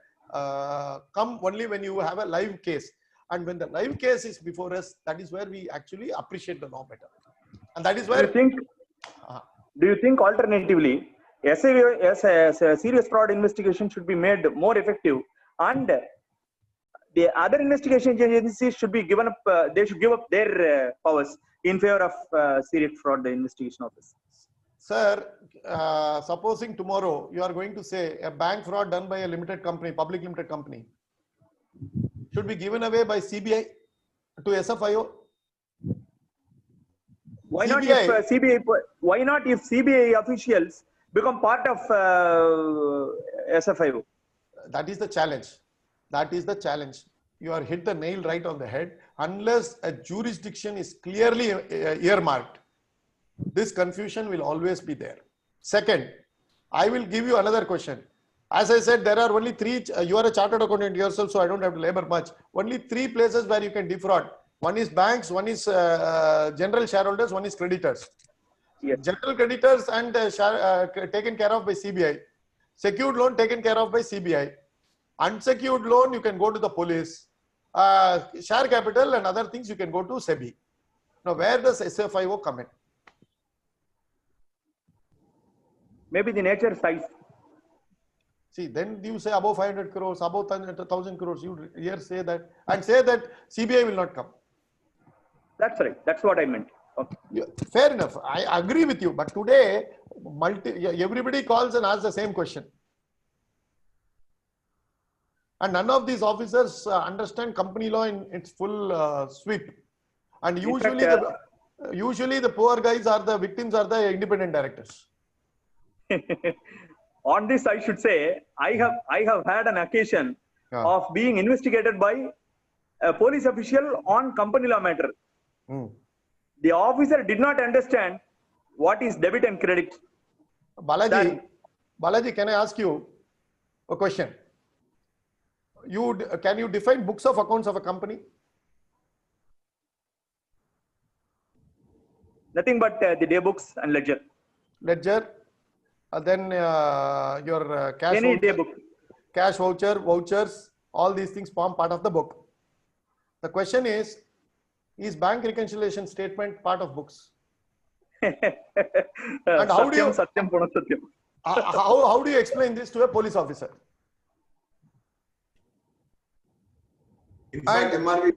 come only when you have a live case. And when the live case is before us, that is where we actually appreciate the law better. And that is where... Do you think alternatively, SFIO as a serious fraud investigation should be made more effective, and the other investigation agencies should be given up, they should give up their powers in favor of serious fraud investigation office? Sir, supposing tomorrow you are going to say a bank fraud done by a limited company, public limited company, should be given away by CBI to SFIO? Why CBI, not if CBI? Why not if CBI officials become part of SFIO? That is the challenge. That is the challenge. You are hit the nail right on the head. Unless a jurisdiction is clearly earmarked, this confusion will always be there. Second, I will give you another question. As I said, there are only three, you are a chartered accountant yourself, so I don't have to labor much. Only three places where you can defraud. One is banks, one is general shareholders, one is creditors. Yes. General creditors and taken care of by CBI. Secured loan taken care of by CBI. Unsecured loan, you can go to the police. Share capital and other things, you can go to SEBI. Now, where does SFIO come in? Maybe the nature size. See, then you say above 500 crores, above 1,000 crores, you here say that, and say that CBI will not come. That's right. That's what I meant. Okay. Yeah, fair enough. I agree with you. But today, everybody calls and asks the same question. And none of these officers understand company law in its full sweep. And usually, the poor guys are the victims, are the independent directors. On this, I should say, I have had an occasion of being investigated by a police official on company law matter. The officer did not understand what is debit and credit. Balaji, can I ask you a question? Can you define books of accounts of a company? Nothing but the day books and ledger. Ledger, then your cash. Any day book. Cash vouchers, all these things form part of the book. The question is bank reconciliation statement part of books? And how do you explain this to a police officer? In fact, MRV,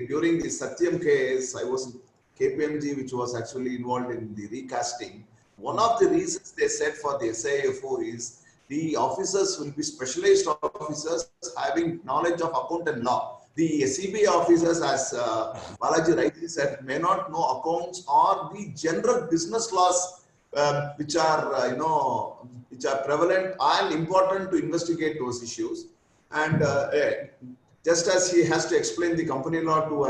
during the Satyam case, I was in KPMG, which was actually involved in the recasting. One of the reasons they said for the SIFO is the officers will be specialized officers having knowledge of account and law. The CBI officers, as Balaji rightly said, may not know accounts or the general business laws which are prevalent and important to investigate those issues. And just as he has to explain the company law to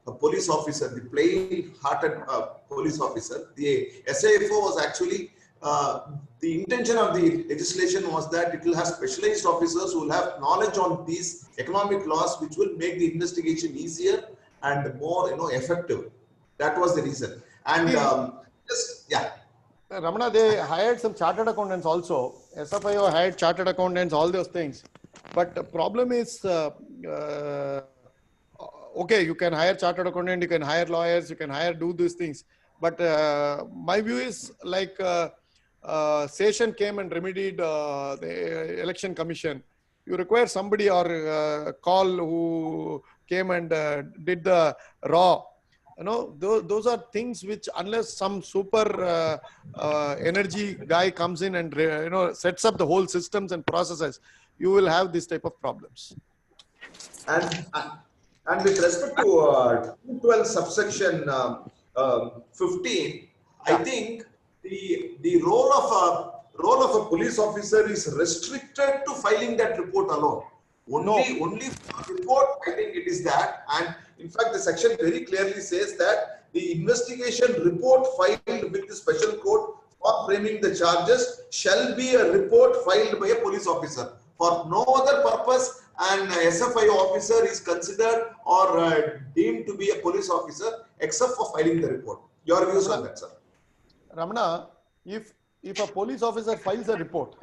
a police officer, the plain-hearted police officer, the SIFO was actually, the intention of the legislation was that it will have specialized officers who will have knowledge on these economic laws, which will make the investigation easier and more effective. That was the reason. And Ramana, they hired some chartered accountants also. SFIO hired chartered accountants, all those things. But the problem is, okay, you can hire chartered accountant, you can hire lawyers, you can do these things. But my view is like Session came and remedied the election commission. You require somebody or call who came and did the raw. Those are things which, unless some super energy guy comes in and sets up the whole systems and processes, you will have this type of problems. And with respect to 212 subsection 15, I think the role of a police officer is restricted to filing that report alone. Only for report, I think it is that. And in fact, the section very clearly says that the investigation report filed with the special court for framing the charges shall be a report filed by a police officer. For no other purpose, an SFIO officer is considered or deemed to be a police officer except for filing the report. Your views on that, sir? Ramana, if a police officer files a report,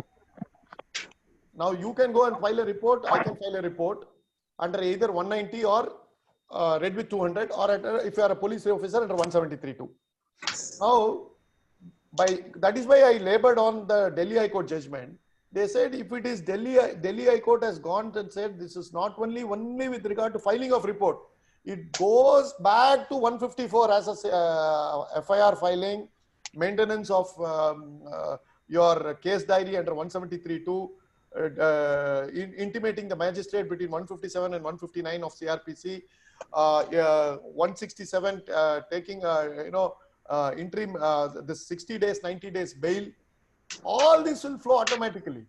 now you can go and file a report, I can file a report under either 190 or read with 200, or if you are a police officer under 173(2). Now, that is why I labored on the Delhi High Court judgment. They said if it is Delhi High Court has gone and said this is not only with regard to filing of report, it goes back to 154 as a FIR filing, maintenance of your case diary under 173(2), intimating the magistrate between 157 and 159 of CRPC, 167 taking interim this 60 days, 90 days bail. All this will flow automatically.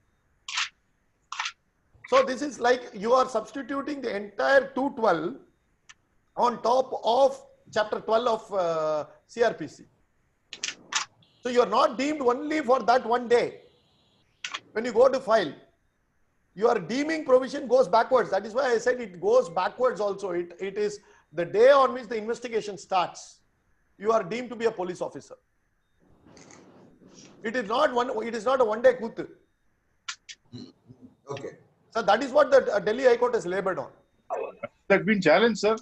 So this is like you are substituting the entire 212 on top of chapter 12 of CRPC. So you are not deemed only for that one day. When you go to file, your deeming provision goes backwards. That is why I said it goes backwards also. It is the day on which the investigation starts. You are deemed to be a police officer. It is not a one-day kuth. Okay. So that is what the Delhi High Court has labored on. That's been challenged, sir.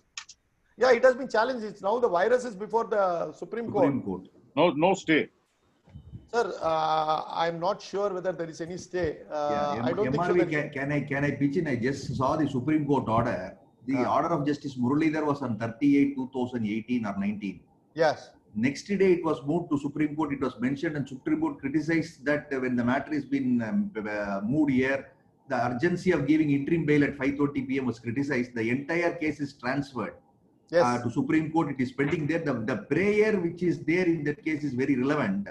Yeah, it has been challenged. It's now the virus is before the Supreme Court. No stay. Sir, I'm not sure whether there is any stay. I don't think so. MRV, can I pitch in? I just saw the Supreme Court order. The order of Justice Muralidhar was on 38/2018 or 19. Yes. Next day it was moved to Supreme Court. It was mentioned, and Supreme Court criticized that when the matter has been moved here, the urgency of giving interim bail at 5:30 p.m. was criticized. The entire case is transferred to Supreme Court. It is pending there. The prayer which is there in that case is very relevant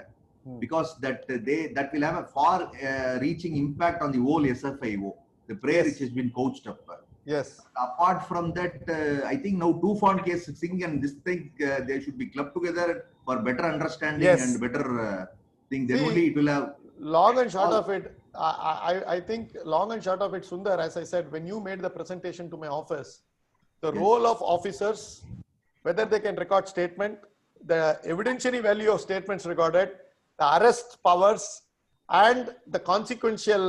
because that will have a far-reaching impact on the whole SFIO. The prayer which has been coached up. Yes. Apart from that, I think now two font case Singh and this thing they should be clubbed together for better understanding and better thing. Then only it will have. Long and short of it, I think long and short of it, Sundar, as I said, when you made the presentation to my office, the role of officers, whether they can record statement, the evidentiary value of statements recorded, the arrest powers, and the consequential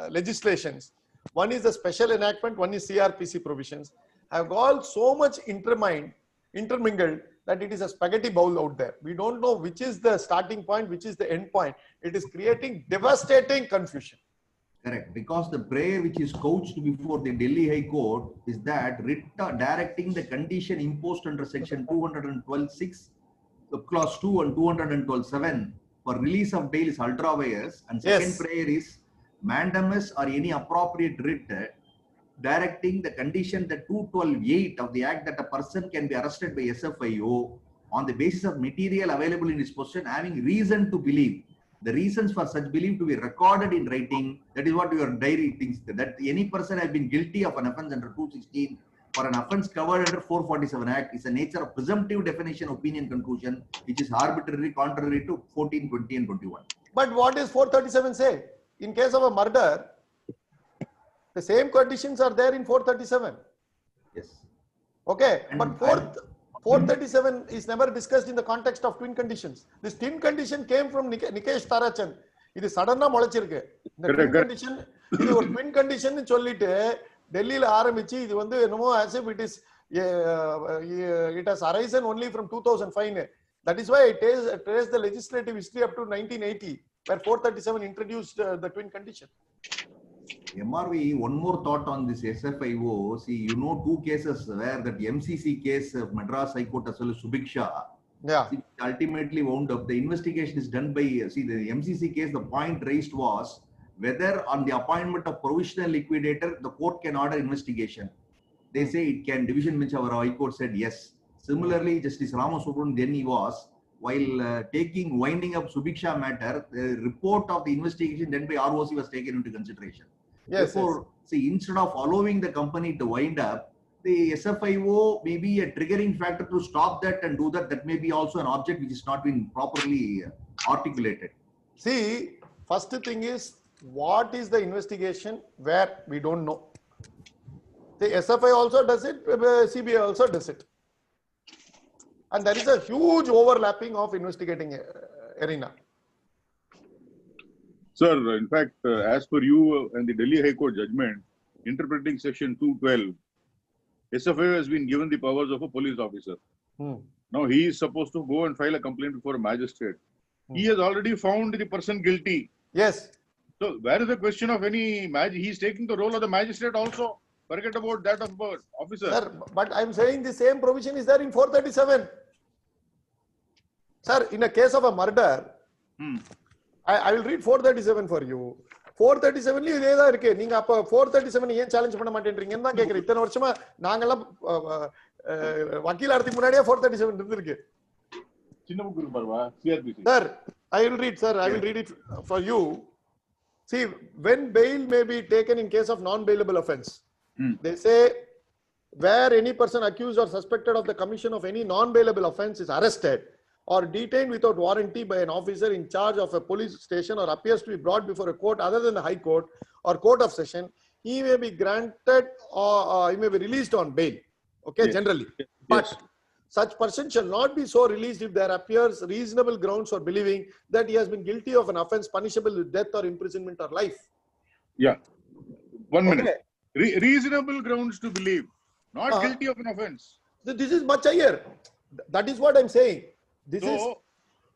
legislations. One is the special enactment, one is CRPC provisions, have all so much intermingled that it is a spaghetti bowl out there. We don't know which is the starting point, which is the end point. It is creating devastating confusion. Correct, because the prayer which is couched before the Delhi High Court is that directing the condition imposed under section 212(6), clause 2 and 212(7) for release of bail is ultra vires, and second prayer is mandamus or any appropriate writ directing the condition that 212(8) of the Act that a person can be arrested by SFIO on the basis of material available in his possession having reason to believe. The reasons for such belief to be recorded in writing, that is what your diary thinks, that any person has been guilty of an offence under 216 or an offence covered under 447 Act is a nature of presumptive definition, opinion, conclusion, which is arbitrary, contrary to 14, 20 and 21. But what does 437 say? In case of a murder, the same conditions are there in 437. Yes. Okay, but 437 is never discussed in the context of twin conditions. This twin condition came from Nikesh Tarachan. It is suddenly molachirukku. The twin condition, இது ஒரு twin condition னு சொல்லிட்டு டெல்லியில ஆரம்பிச்சு இது வந்து என்னமோ as if it has arisen only from 2005. That is why I traced the legislative history up to 1980, where 437 introduced the twin condition. MRV, one more thought on this SFIO. See, you know, two cases where that MCC case of Madras High Court as well as Subiksha. Yeah. Ultimately wound up. The investigation is done by, see, the MCC case, the point raised was whether on the appointment of provisional liquidator, the court can order investigation. They say it can. Division bench of our High Court said yes. Similarly, Justice Ramasubramanian, then he was, while winding up Subiksha matter, the report of the investigation done by ROC was taken into consideration. Yes, therefore, see, instead of allowing the company to wind up, the SFIO may be a triggering factor to stop that and do that. That may be also an object which is not been properly articulated. See, first thing is, what is the investigation where we don't know? The SFI also does it, CBI also does it. And there is a huge overlapping of investigating arena. Sir, in fact, as per you and the Delhi High Court judgment, interpreting section 212, SFIO has been given the powers of a police officer. Now he is supposed to go and file a complaint before a magistrate. He has already found the person guilty. Yes. So where is the question of any he is taking the role of the magistrate also? Forget about that of officer. Sir, but I am saying the same provision is there in 437. Sir, in a case of a murder, I will read 437 for you. 437 லயும் இதே தான் இருக்கு. நீங்க அப்ப 437 ஏன் challenge பண்ண மாட்டேன்றீங்கன்னு தான் கேக்குறேன். இத்தனை வருஷமா நாங்கெல்லாம் வக்கீல் ஆறதுக்கு முன்னாடியே 437 இருந்திருக்கு. சின்ன புக் இருக்கு பாருங்க, CRPC. Sir, I will read, sir. I will read it for you. See, when bail may be taken in case of non-bailable offence, they say where any person accused or suspected of the commission of any non-bailable offence is arrested or detained without warranty by an officer in charge of a police station or appears to be brought before a court other than the High Court or Court of Session, he may be granted or he may be released on bail. Okay, yes. Generally. But such person shall not be so released if there appears reasonable grounds for believing that he has been guilty of an offence punishable with death or imprisonment or life. Yeah. 1 minute. Reasonable grounds to believe, not guilty of an offence. This is much higher. That is what I'm saying. This is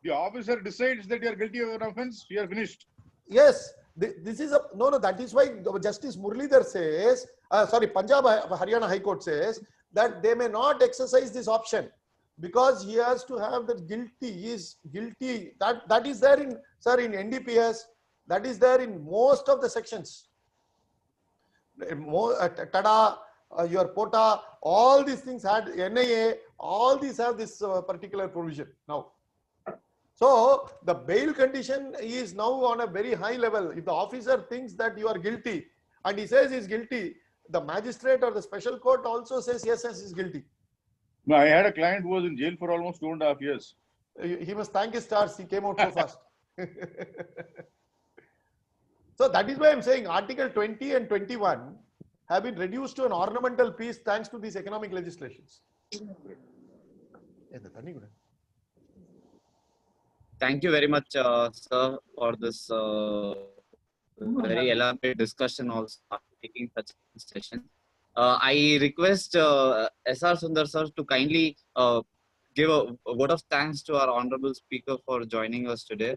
The officer decides that you are guilty of an offense, you are finished. Yes, this is a no. That is why Justice Muralidhar says, Punjab Haryana High Court says that they may not exercise this option because he has to have the guilty. He is guilty. That is there in NDPS. That is there in most of the sections. TADA, your POTA, all these things had NIA. All these have this particular provision now. So the bail condition is now on a very high level. If the officer thinks that you are guilty and he says he's guilty, the magistrate or the special court also says yes, he's guilty. No, I had a client who was in jail for almost 2.5 years. He must thank his stars. He came out so fast. So that is why I'm saying Article 20 and 21 have been reduced to an ornamental piece thanks to these economic legislations. Thank you very much, sir, for this very elaborate discussion also taking such a session. I request S.R. Sundar sir to kindly give a word of thanks to our honorable speaker for joining us today.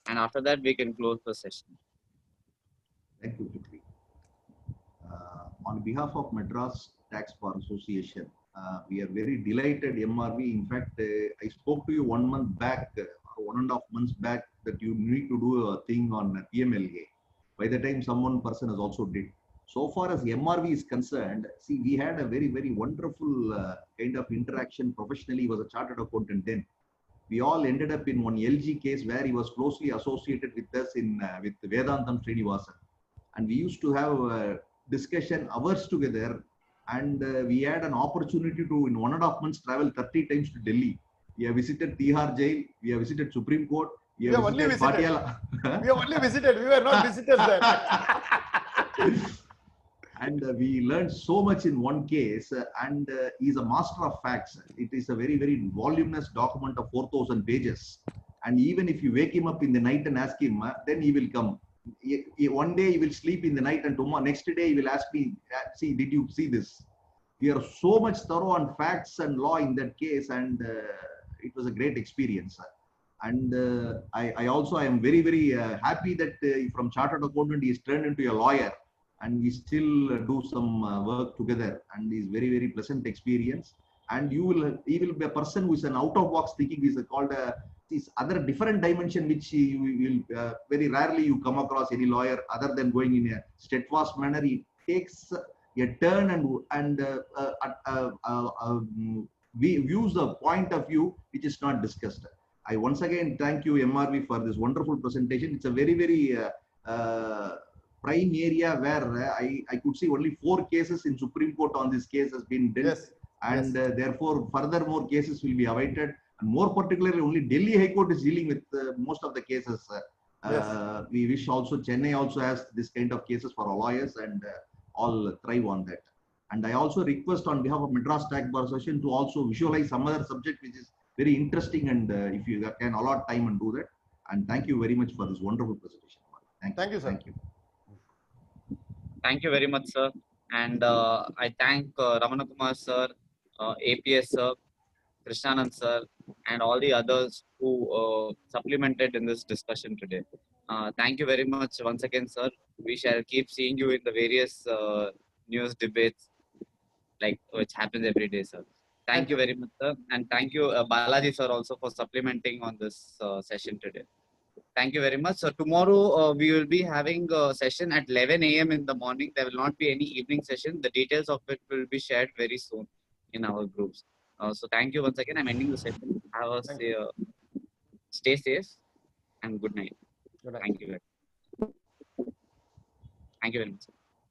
And after that, we can close the session. Thank you, Prithvi. On behalf of Madras Tax Bar Association, we are very delighted, MRV. In fact, I spoke to you 1 month back, or 1.5 months back, that you need to do a thing on PMLA. By the time someone person has also did. So far as MRV is concerned, see, we had a very, very wonderful kind of interaction professionally. He was a chartered accountant then. We all ended up in one LG case where he was closely associated with us in with Vedantam Srinivasan. And we used to have a discussion hours together, and we had an opportunity to, in 1.5 months, travel 30 times to Delhi. We have visited Tihar Jail, we have visited Supreme Court, we have visited Patiala. We have only visited, we were not visitors there. And we learned so much in one case, and he's a master of facts. It is a very, very voluminous document of 4,000 pages. And even if you wake him up in the night and ask him, then he will come. One day he will sleep in the night, and tomorrow, next day he will ask me, see, did you see this? We are so much thorough on facts and law in that case, and it was a great experience. And I also am very, very happy that from chartered accountant he is turned into a lawyer, and we still do some work together, and it's very, very pleasant experience. And he will be a person who is an out of box thinking. Is called this other different dimension which you will very rarely you come across any lawyer other than going in a steadfast manner. He takes a turn and views the point of view which is not discussed. I once again thank you, MRV, for this wonderful presentation. It's a very, very prime area where I could see only 4 cases in Supreme Court on this case has been dealt. Yes. And therefore further more cases will be awaited, and more particularly only Delhi High Court is dealing with most of the cases. Yes. We wish also Chennai also has this kind of cases for our lawyers, and all thrive on that. And I also request on behalf of Madras Tax Bar Association to also visualize some other subject which is very interesting, and if you can allot time and do that. And thank you very much for this wonderful presentation. Thank you, sir. Thank you. Thank you very much, sir. And I thank Ramana Kumar sir, APS sir, Krishnanand sir, and all the others who supplemented in this discussion today. Thank you very much once again, sir. We shall keep seeing you in the various news debates, like which happens every day, sir. Thank you very much, sir. And thank you, Balaji sir, also for supplementing on this session today. Thank you very much. So tomorrow we will be having a session at 11 a.m. in the morning. There will not be any evening session. The details of it will be shared very soon in our groups. So thank you once again. I'm ending the session. Have a stay safe and good night. Good night. Thank you. Thank you very much.